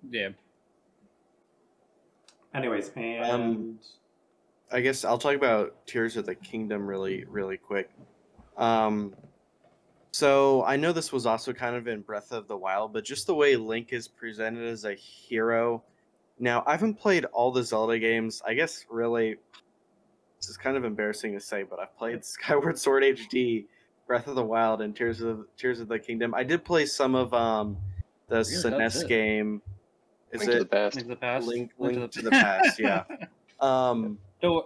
Yeah. Anyways, and I guess I'll talk about Tears of the Kingdom really quick. So I know this was also kind of in Breath of the Wild, but just the way Link is presented as a hero. Now, I haven't played all the Zelda games. I guess really, this is kind of embarrassing to say, but I've played Skyward Sword HD, Breath of the Wild, and Tears of the Kingdom. I did play some of the SNES game. Link to the Past. Link to the Past. Link to the Past, yeah. Don't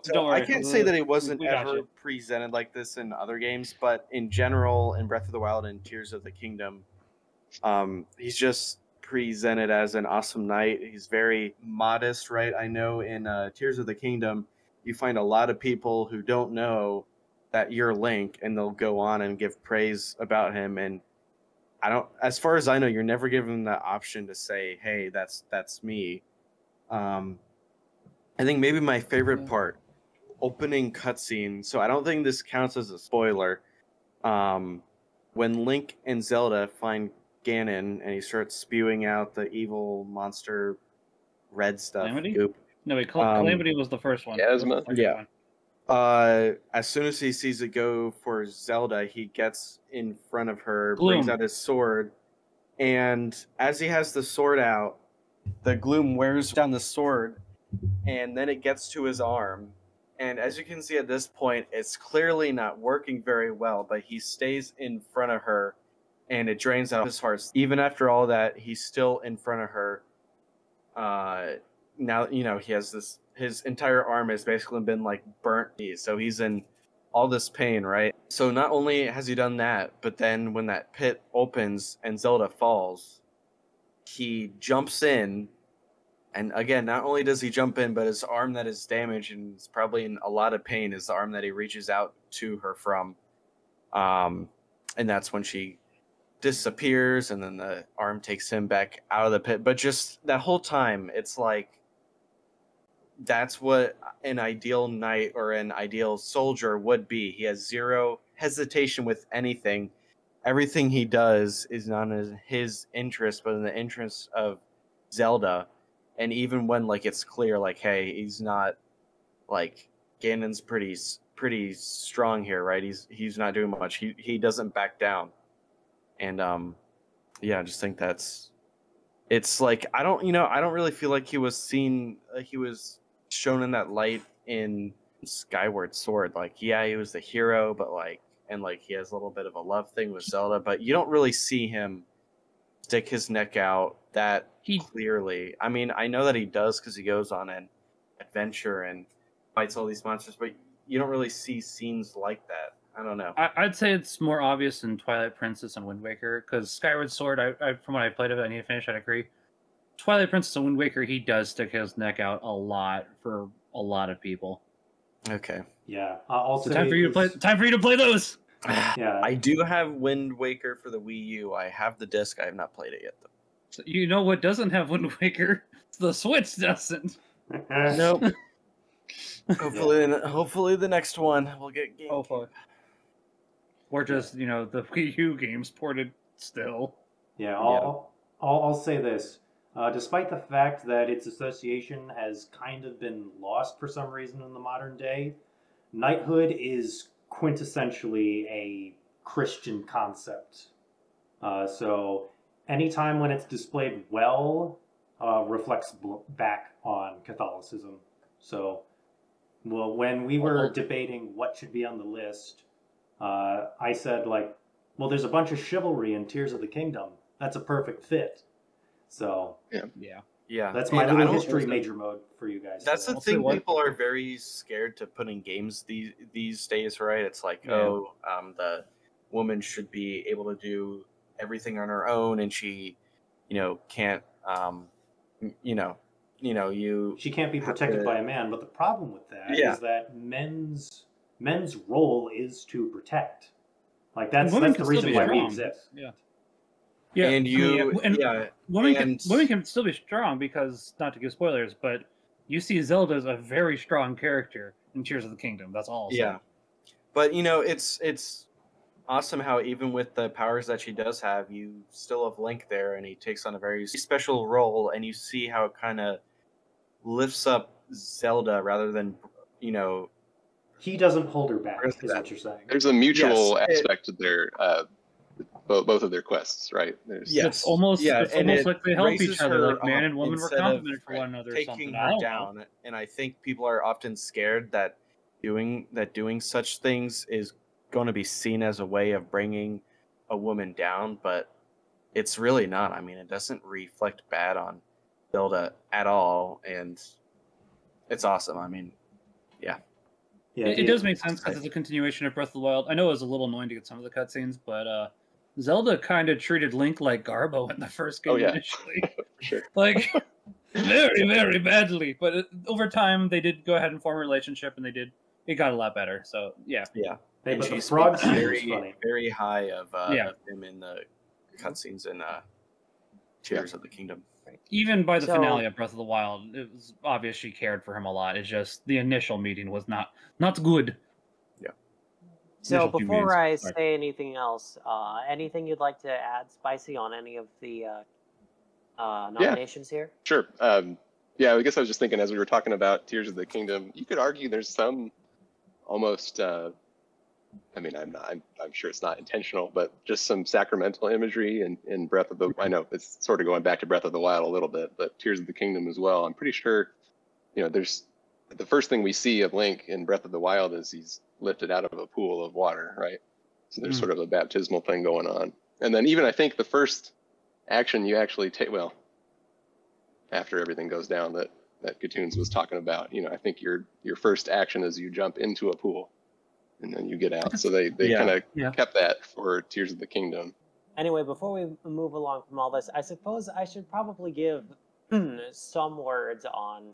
worry. I can't say that it wasn't We got ever you. presented like this in other games, but in general, in Breath of the Wild and Tears of the Kingdom, he's just presented as an awesome knight. He's very modest, right? I know in Tears of the Kingdom, you find a lot of people who don't know that you're Link, and they'll go on and give praise about him. And as far as I know, you're never given the option to say, "Hey, that's me." I think maybe my favorite part, opening cutscene. So I don't think this counts as a spoiler. When Link and Zelda find Ganon and he starts spewing out the evil monster red stuff. Calamity? Goop. No, wait, Calamity was the first one. Miasma? Yeah. As soon as he sees it go for Zelda, he gets in front of her, brings out his sword, and as he has the sword out, the gloom wears down the sword, and then it gets to his arm. And as you can see at this point, it's clearly not working very well, but he stays in front of her, and it drains out his heart. Even after all that, he's still in front of her. Now, he has this, his entire arm has basically been like burnt, so he's in all this pain, right? So not only has he done that, but then when that pit opens and Zelda falls, he jumps in. And again, not only does he jump in, but his arm that is damaged and is probably in a lot of pain is the arm that he reaches out to her from. And that's when she disappears, and then the arm takes him back out of the pit. But just that whole time, it's like, that's what an ideal knight or an ideal soldier would be. He has zero hesitation with anything. Everything he does is not in his interest, but in the interest of Zelda. And even when it's clear, hey, he's not Ganon's pretty strong here, right? He's not doing much. He doesn't back down. And I just think it's I don't really feel like he was shown in that light in Skyward Sword. He was the hero, but he has a little bit of a love thing with Zelda, but you don't really see him stick his neck out that He- clearly. I mean, I know that he does because he goes on an adventure and fights all these monsters, but you don't really see scenes like that. I don't know. I'd say it's more obvious in Twilight Princess and Wind Waker, because Skyward Sword, from what I played of it, I need to finish, I'd agree. Twilight Princess and Wind Waker, he does stick his neck out a lot for a lot of people. Okay. Yeah, I'll So say time for you to play. Time for you to play those. Yeah, I do have Wind Waker for the Wii U. I have the disc. I have not played it yet, though. So you know what doesn't have Wind Waker? The Switch doesn't. Nope. Hopefully the next one will get game. Hopefully. Or just the Wii U games ported still. Yeah, I'll say this. Despite the fact that its association has kind of been lost for some reason in the modern day, knighthood is quintessentially a Christian concept. So anytime when it's displayed well, reflects back on Catholicism. So, well, when we were debating what should be on the list, I said, like, well, there's a bunch of chivalry in Tears of the Kingdom. That's a perfect fit. So, Yeah. that's my And I little don't- history major mode for you guys. That's the I'll say thing. what- People are very scared to put in games these days, right? It's like, Yeah. the woman should be able to do everything on her own, and she, can't, you. She can't be have protected to- by a man, but the problem with that is Yeah. that men's role is to protect. Like that's Women the can still reason be why we strong. exist. Yeah, And you, and yeah, women and- can still be strong because, not to give spoilers, but you see Zelda as a very strong character in Tears of the Kingdom. That's all. I'll say. Yeah, but it's awesome how even with the powers that she does have, you still have Link there, and he takes on a very special role, and you see how it kind of lifts up Zelda rather than He doesn't hold her back, Where's is that? what you're saying. There's a mutual Yes, aspect to their both of their quests, right? There's Yes. It's almost and it like they help raises each other, her like man up and woman were instead of complimented for one another or taking something. her I don't know. down, and I think people are often scared that doing such things is going to be seen as a way of bringing a woman down, but it's really not. I mean, it doesn't reflect bad on Zelda at all, and it's awesome. I mean, Yeah, It does make sense because it's a continuation of Breath of the Wild. I know it was a little annoying to get some of the cutscenes, but Zelda kind of treated Link like Garbo in the first game Oh, yeah. initially. sure. Like, very, very badly. But over time, they did go ahead and form a relationship, and it got a lot better. So, yeah. yeah. Hey, And but the she frog speaks scene very, was funny. very high of Yeah. him in the cutscenes in Tears of the Kingdom. Even by the So- finale of Breath of the Wild, it was obvious she cared for him a lot. It's just the initial meeting was not good. So Initial few before I meetings. Sorry. say anything else, anything you'd like to add, Spicy, on any of the nominations here? Sure. Yeah, I guess I was just thinking as we were talking about Tears of the Kingdom, you could argue there's some almost. I mean, I'm sure it's not intentional, but just some sacramental imagery in Breath of the. I know it's sort of going back to Breath of the Wild a little bit, but Tears of the Kingdom as well. I'm pretty sure, there's the first thing we see of Link in Breath of the Wild is he's lifted out of a pool of water, right? So there's sort of a baptismal thing going on, and then even I think the first action you actually take, well, after everything goes down that Katoons was talking about, I think your first action is you jump into a pool and then you get out. So they Yeah. kind of Yeah. kept that for Tears of the Kingdom. Anyway, before we move along from all this, I suppose I should probably give some words on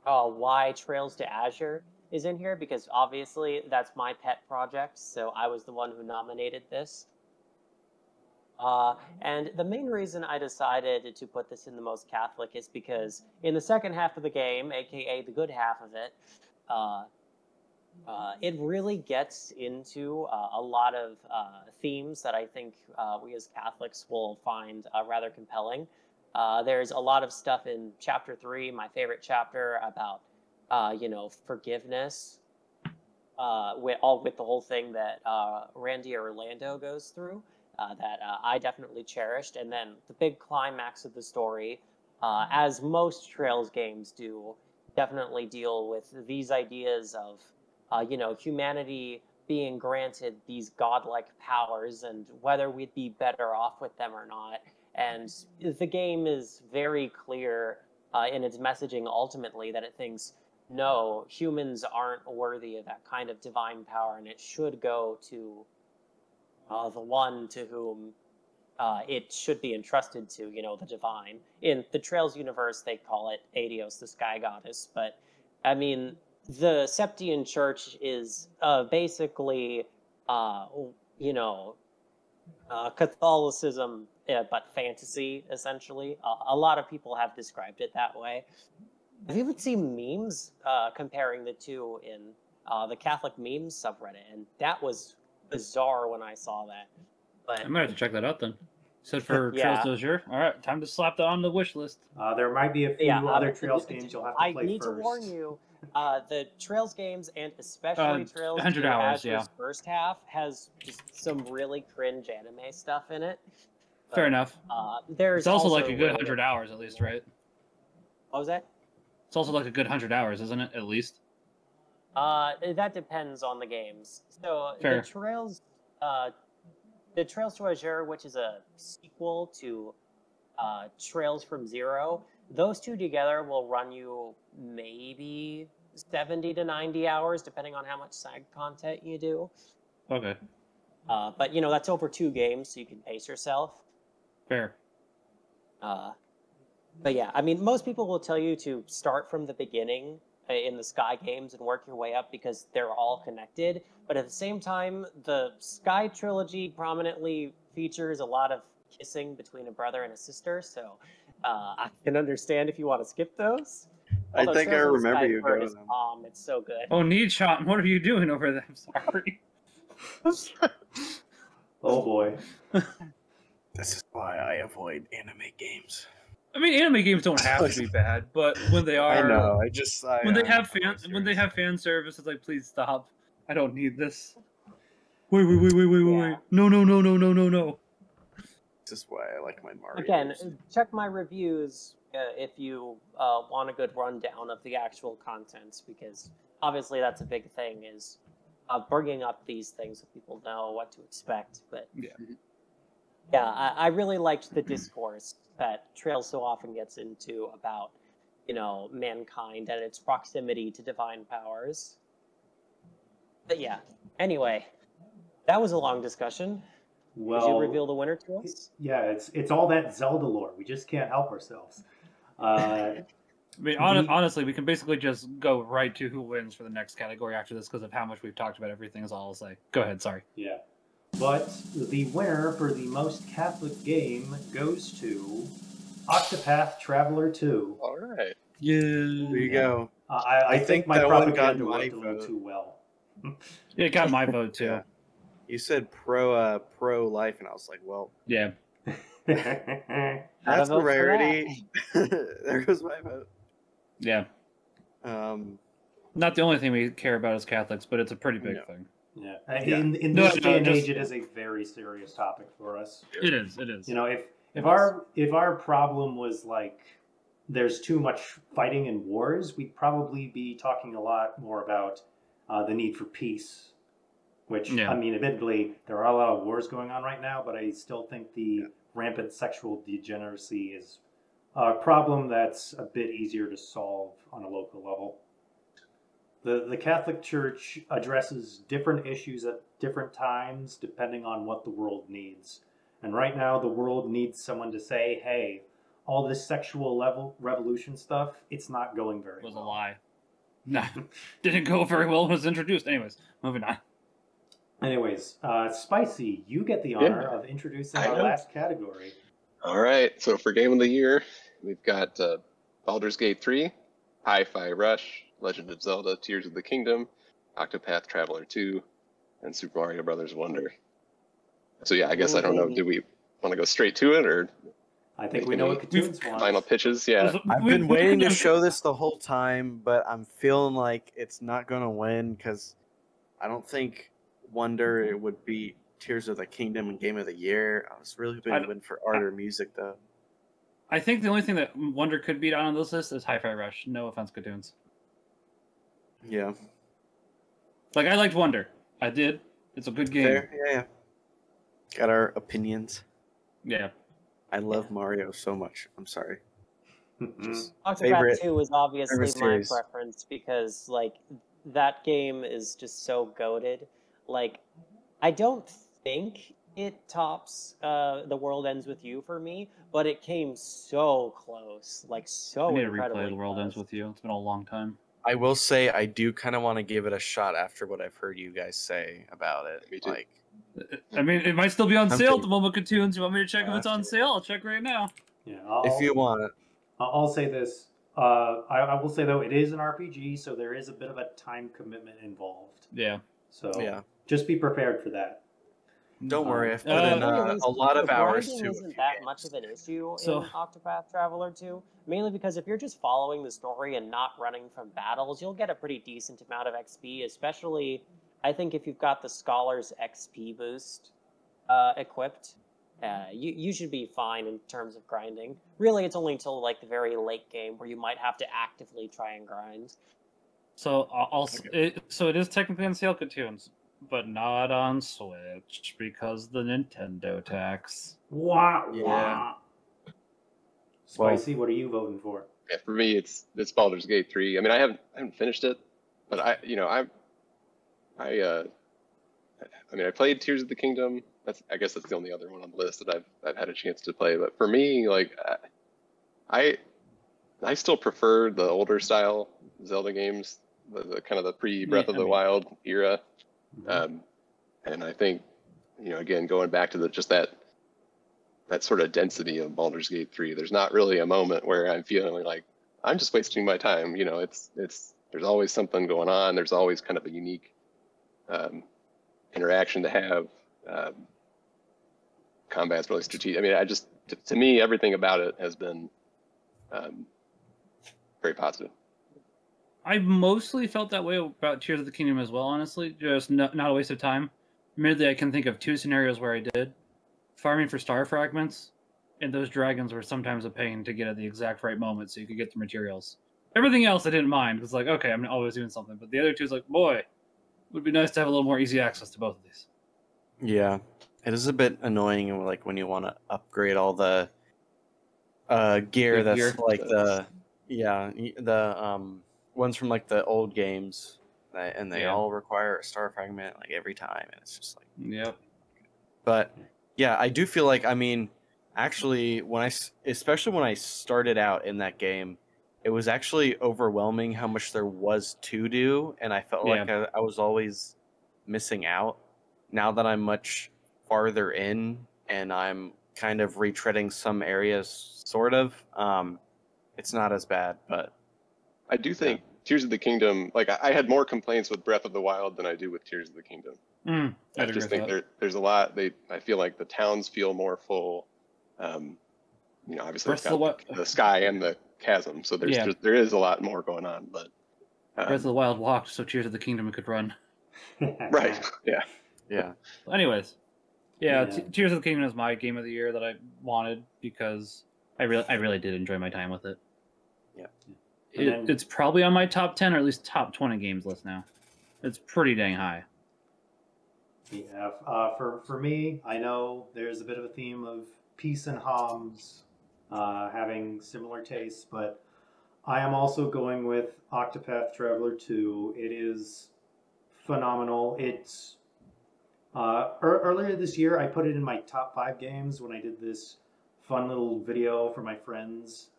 why Trails to Azure is in here, because obviously that's my pet project, so I was the one who nominated this. And the main reason I decided to put this in the most Catholic is because in the second half of the game, aka the good half of it, it really gets into a lot of themes that I think we as Catholics will find rather compelling. There's a lot of stuff in Chapter 3, my favorite chapter, about forgiveness, with the whole thing that Randy Orlando goes through, that I definitely cherished. And then the big climax of the story, as most Trails games do, definitely deal with these ideas of humanity being granted these godlike powers and whether we'd be better off with them or not. And the game is very clear in its messaging ultimately that it thinks, no, humans aren't worthy of that kind of divine power, and it should go to the one to whom it should be entrusted to, the divine. In the Trails universe, they call it Adios, the sky goddess. But, I mean, the Septian Church is basically, Catholicism, but fantasy, essentially. A lot of people have described it that way. I've even seen memes comparing the two in the Catholic memes subreddit, and that was bizarre when I saw that. But I might have to check that out then. Said for Yeah. Trails d'Azur. All right, time to slap that on the wish list. There might be a few other Trails I- games you'll have to I play need first. to warn you, the Trails games, and especially Trails 100 to hours, Azure's yeah. first half, has just some really cringe anime stuff in it. Fair enough. There's It's also like a really good 100 hours at least, right? What was that? It's also like a good 100 hours, isn't it? At least. That depends on the games. So Fair. the Trails to Azure, which is a sequel to Trails from Zero, those two together will run you maybe 70 to 90 hours, depending on how much side content you do. Okay. But that's over 2 games, so you can pace yourself. Fair. But yeah, I mean, most people will tell you to start from the beginning in the Sky games and work your way up because they're all connected. But at the same time, the Sky trilogy prominently features a lot of kissing between a brother and a sister, so I can understand if you want to skip those. I Although think I Trails of the remember Sky you Bird going is them. bomb. It's so good. Oh, Needshot, what are you doing over there? I'm sorry. Oh boy. This is why I avoid anime games. I mean, anime games don't have to be bad, but when they are, I know. when they have fan fan service, it's like, please stop. I don't need this. Wait. No. This is why I like my Mario. Again, check my reviews if you want a good rundown of the actual contents, because obviously that's a big thing, is bringing up these things so people know what to expect. But yeah, I really liked the discourse that Trails so often gets into about, mankind and its proximity to divine powers. But yeah, anyway, that was a long discussion. Well, Did you reveal the winner to us? Yeah, it's all that Zelda lore. We just can't help ourselves. I mean, honestly, we can basically just go right to who wins for the next category after this because of how much we've talked about everything. Is all I'll say. Go ahead. Sorry. Yeah. But the winner for the most Catholic game goes to Octopath Traveler 2. All right. Yeah. There you go. I think my that one got propaganda my worked a little vote. too well. It got my vote too. Yeah. You said pro life, and I was like, well, Yeah. that's a vote for rarity. There goes my vote. Yeah. Not the only thing we care about as Catholics, but it's a pretty big thing. Yeah. Yeah. In this day and age, it is a very serious topic for us. It is. If our problem was like there's too much fighting and wars, we'd probably be talking a lot more about the need for peace. Which, I mean, admittedly, there are a lot of wars going on right now, but I still think the rampant sexual degeneracy is a problem that's a bit easier to solve on a local level. The Catholic Church addresses different issues at different times depending on what the world needs. And right now, the world needs someone to say, hey, all this sexual revolution stuff, it's not going very well. Was a lie. No, didn't go very well when it was introduced. Anyways, moving on. Anyways, Spicy, you get the honor of introducing our last category. All right. So for Game of the Year, we've got Baldur's Gate 3, Hi-Fi Rush, Legend of Zelda, Tears of the Kingdom, Octopath Traveler 2, and Super Mario Brothers Wonder. So yeah, I guess I don't know. Do we want to go straight to it, or I think we know what Katoons wants. final pitches? Yeah. I've been waiting to show this the whole time, but I'm feeling like it's not going to win because I don't think Wonder it would be Tears of the Kingdom and Game of the Year. I was really hoping to win for art or music, though. I think the only thing that Wonder could beat on this list is Hi-Fi Rush. No offense, Katoons. Yeah. Like, I liked Wonder. I did. It's a good game. Fair. Yeah. Got our opinions. Yeah. I love Mario so much. I'm sorry. Just Octopath favorite 2 is obviously my series. preference because, like, that game is just so goated. Like, I don't think it tops The World Ends With You for me, but it came so close. Like, I so need to incredibly replay The World Ends close. With You. It's been a long time. I will say I do kind of want to give it a shot after what I've heard you guys say about it. Me too. Like, I mean, it might still be on sale at Something. the moment, Katoons. You want me to check if it's on sale? I'll check right now. Yeah, if you want it, I'll say this. I will say though, it is an RPG, so there is a bit of a time commitment involved. Yeah. So yeah. just be prepared for that. Don't worry, I've put Uh, in Really, a lot of the hours grinding to a isn't few that games. much of an issue So- in Octopath Traveler 2, mainly because if you're just following the story and not running from battles, you'll get a pretty decent amount of XP, especially, I think, if you've got the Scholar's XP boost equipped. You should be fine in terms of grinding. Really, it's only until like the very late game where you might have to actively try and grind. So so it is technically on sale, Katoons, but not on Switch because the Nintendo tax. Wow. Yeah. Spicy, what are you voting for? Yeah, for me, it's Baldur's Gate 3. I mean, I haven't finished it, but I mean, I played Tears of the Kingdom. I guess that's the only other one on the list that I've had a chance to play. But for me, like, I still prefer the older style Zelda games, the kind of the pre Breath of the Wild era. And I think, again, going back to just that sort of density of Baldur's Gate 3, there's not really a moment where I'm feeling like I'm just wasting my time. There's always something going on. There's always kind of a unique interaction to have. Combat's really strategic. I mean, to me, everything about it has been very positive. I mostly felt that way about Tears of the Kingdom as well, honestly. Just not a waste of time. Admittedly, I can think of 2 scenarios where I did. Farming for star fragments, and those dragons were sometimes a pain to get at the exact right moment so you could get the materials. Everything else I didn't mind. It was like, okay, I'm always doing something. But the other two is like, boy, it would be nice to have a little more easy access to both of these. Yeah, it is a bit annoying, like when you want to upgrade all the gear that's gear. like the ones from like the old games, and they all require a star fragment like every time, and it's just like Yep. But yeah, I do feel like, I mean, actually, especially when I started out in that game, it was actually overwhelming how much there was to do, and I felt like I was always missing out. Now that I'm much farther in and I'm kind of retreading some areas, sort of, it's not as bad. But I do think Tears of the Kingdom, like I had more complaints with Breath of the Wild than I do with Tears of the Kingdom. I just think there's a lot. I feel like the towns feel more full. Obviously it's got the sky and the chasm, so there is a lot more going on. But Breath of the Wild walked, so Tears of the Kingdom could run. Right. Yeah. Yeah. Anyways, Tears of the Kingdom is my game of the year that I wanted because I really did enjoy my time with it. Yeah. It's probably on my top 10 or at least top 20 games list now. It's pretty dang high. Yeah, for me, I know there's a bit of a theme of Peace and Homs having similar tastes, but I am also going with Octopath Traveler 2. It is phenomenal. It's earlier this year, I put it in my top 5 games when I did this fun little video for my friends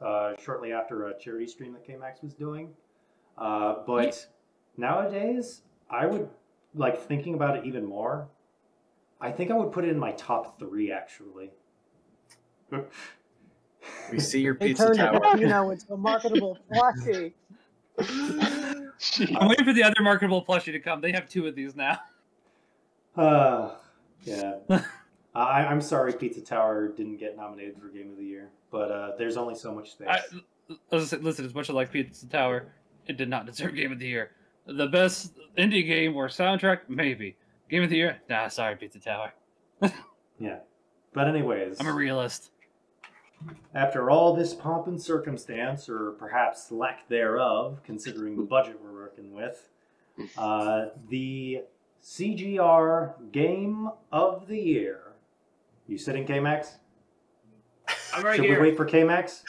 shortly after a charity stream that KMax was doing. But nowadays, I would, like, thinking about it even more, I think I would put it in my top 3, actually. We see your They pizza turned tower. it, it's a marketable plushie. I'm waiting for the other marketable plushie to come. They have 2 of these now. Yeah. I'm sorry Pizza Tower didn't get nominated for Game of the Year, but there's only so much space. Listen, as much as I like Pizza Tower, it did not deserve Game of the Year. The best indie game or soundtrack, maybe. Game of the Year? Nah, sorry, Pizza Tower. Yeah. But anyways, I'm a realist. after all this pomp and circumstance, or perhaps lack thereof, considering the budget we're working with, the CGR Game of the Year. You sitting, KMax? I'm right Should here. we wait for K-Max?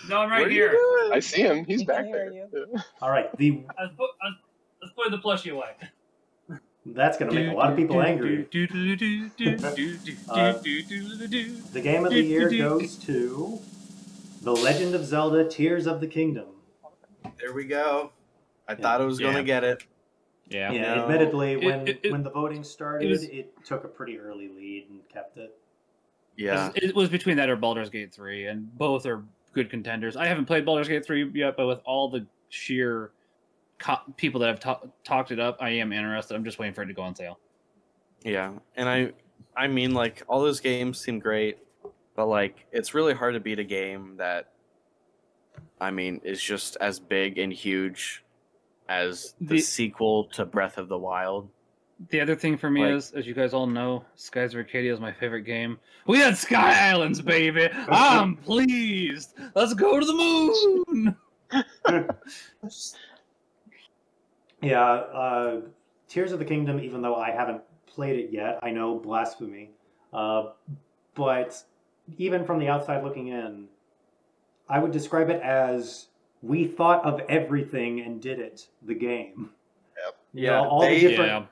No, I'm What right are you here. doing? I see him. He's We can back hear there. All right, I was putting the plushie away. that's going to make a lot of people angry. The game of the year goes to The Legend of Zelda: Tears of the Kingdom. There we go. I Yeah. thought I was gonna Yeah. get it. Yeah. Yeah, No. admittedly, It- when the voting started, was- it took a pretty early lead and kept it. Yeah. It was between that or Baldur's Gate 3, and both are good contenders. I haven't played Baldur's Gate 3 yet, but with all the sheer people that have talked it up, I am interested. I'm just waiting for it to go on sale. Yeah. And I mean, like, all those games seem great, but like, it's really hard to beat a game that, I mean, is just as big and huge as the sequel to Breath of the Wild. The other thing for me Like- is, as you guys all know, Skies of Arcadia is my favorite game. We had Sky Islands, baby! I'm pleased! Let's go to the moon! Yeah, Tears of the Kingdom, even though I haven't played it yet, I know blasphemy. But even from the outside looking in, I would describe it as we thought of everything and did it, the game. You know,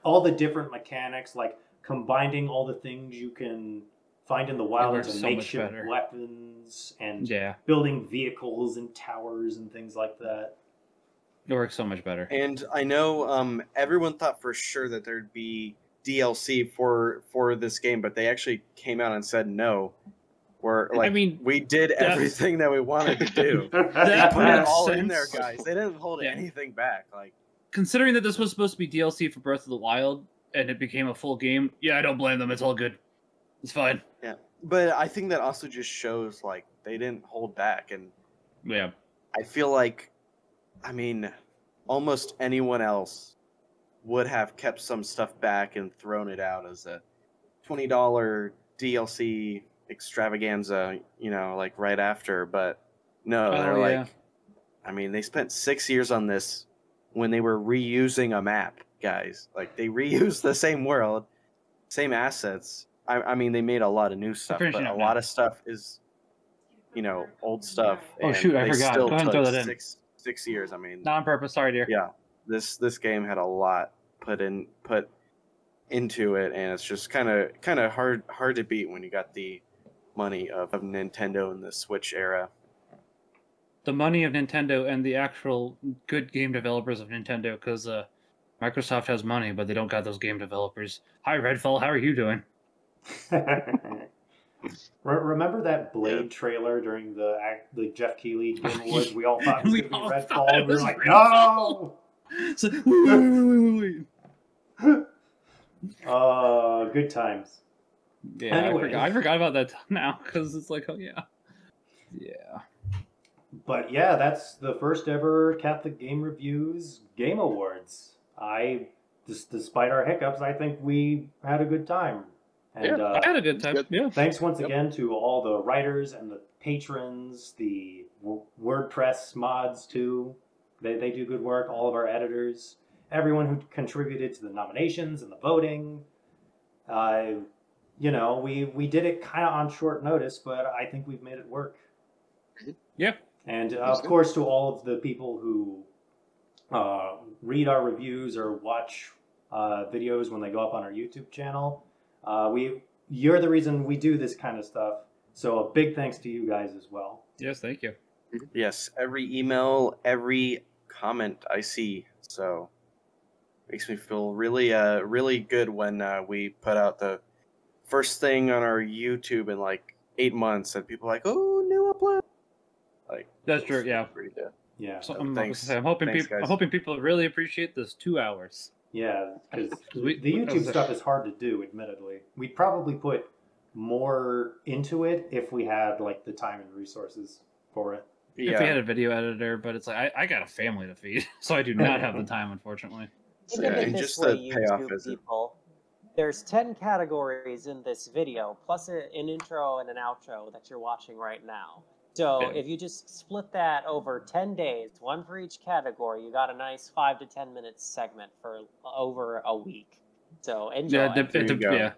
all the different mechanics, like combining all the things you can find in the wild works into so much makeshift better. weapons and Yeah, building vehicles and towers and things like that. it works so much better. And I know everyone thought for sure that there'd be DLC for this game, but they actually came out and said no. We're like, I mean, we did everything that we wanted to do. That Put it makes all sense. in there, guys. They didn't hold Yeah. anything back. Like, Considering that this was supposed to be DLC for Breath of the Wild, and it became a full game, yeah, I don't blame them. It's all good. It's fine. but I think that also just shows like they didn't hold back, and Yeah. I feel like, I mean, almost anyone else would have kept some stuff back and thrown it out as a $20 DLC extravaganza, you know, like right after. But no, Oh, they're yeah. like, I mean, they spent 6 years on this when they were reusing a map, guys. Like, they reused the same world, same assets. I mean, they made a lot of new stuff, but finishing a up lot now. of stuff is, you know, old stuff. Oh, and shoot, I they forgot. still Go ahead and throw took that in. six years. I mean, Not on purpose. Sorry, dear. yeah, this game had a lot put into it, and it's just kind of hard to beat when you got the money of Nintendo in the Switch era. The money of Nintendo and the actual good game developers of Nintendo, because Microsoft has money, but they don't got those game developers. Hi, Redfall. How are you doing? Remember that Blade trailer during the Jeff Keighley Game Awards? We all thought it was We going to be all Redfall. thought it And we were was like, Redfall. no! So, wait. Good times. Yeah, Anyway. I forgot about that now, because it's like, oh, yeah. Yeah. But yeah, that's the first ever Catholic Game Reviews Game Awards. Despite our hiccups, I think we had a good time. And I had a good time. good. Yeah. thanks once Yep. again to all the writers and the patrons, the WordPress mods too. They do good work. All of our editors, everyone who contributed to the nominations and the voting. You know, we did it kind of on short notice, but I think we've made it work. Yeah. And of course, to all of the people who read our reviews or watch videos when they go up on our YouTube channel, you're the reason we do this kind of stuff. So a big thanks to you guys as well. Yes, thank you. Yes, every email, every comment I see, so makes me feel really good when we put out the first thing on our YouTube in like 8 months, and people are like, oh, new upload. Like, That's true. Yeah. Yeah, So, So I'm thanks. hoping Thanks, people. guys. I'm hoping people really appreciate this 2 hours. yeah, because we- the YouTube as a- stuff is hard to do. Admittedly, we'd probably put more into it if we had like the time and resources for it. If we had a video editor, but it's like I got a family to feed, so I do not have the time, unfortunately. Think Yeah, of it and this just way, the payoff YouTube isn't- people. There's 10 categories in this video, plus an intro and an outro that you're watching right now. So Yeah. if you just split that over 10 days, one for each category, you got a nice 5 to 10 minute segment for over a week. So enjoy. Yeah, There you go. yeah.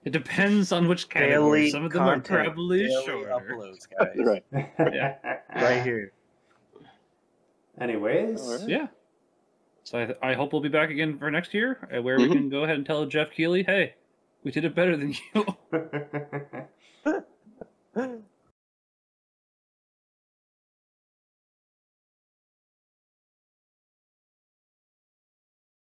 It depends on which category. Daily Some of them are content, probably daily shorter. uploads, guys. Right. Right here. Anyways, All right. Yeah. So I hope we'll be back again for next year, where we can go ahead and tell Jeff Keighley, hey, we did it better than you.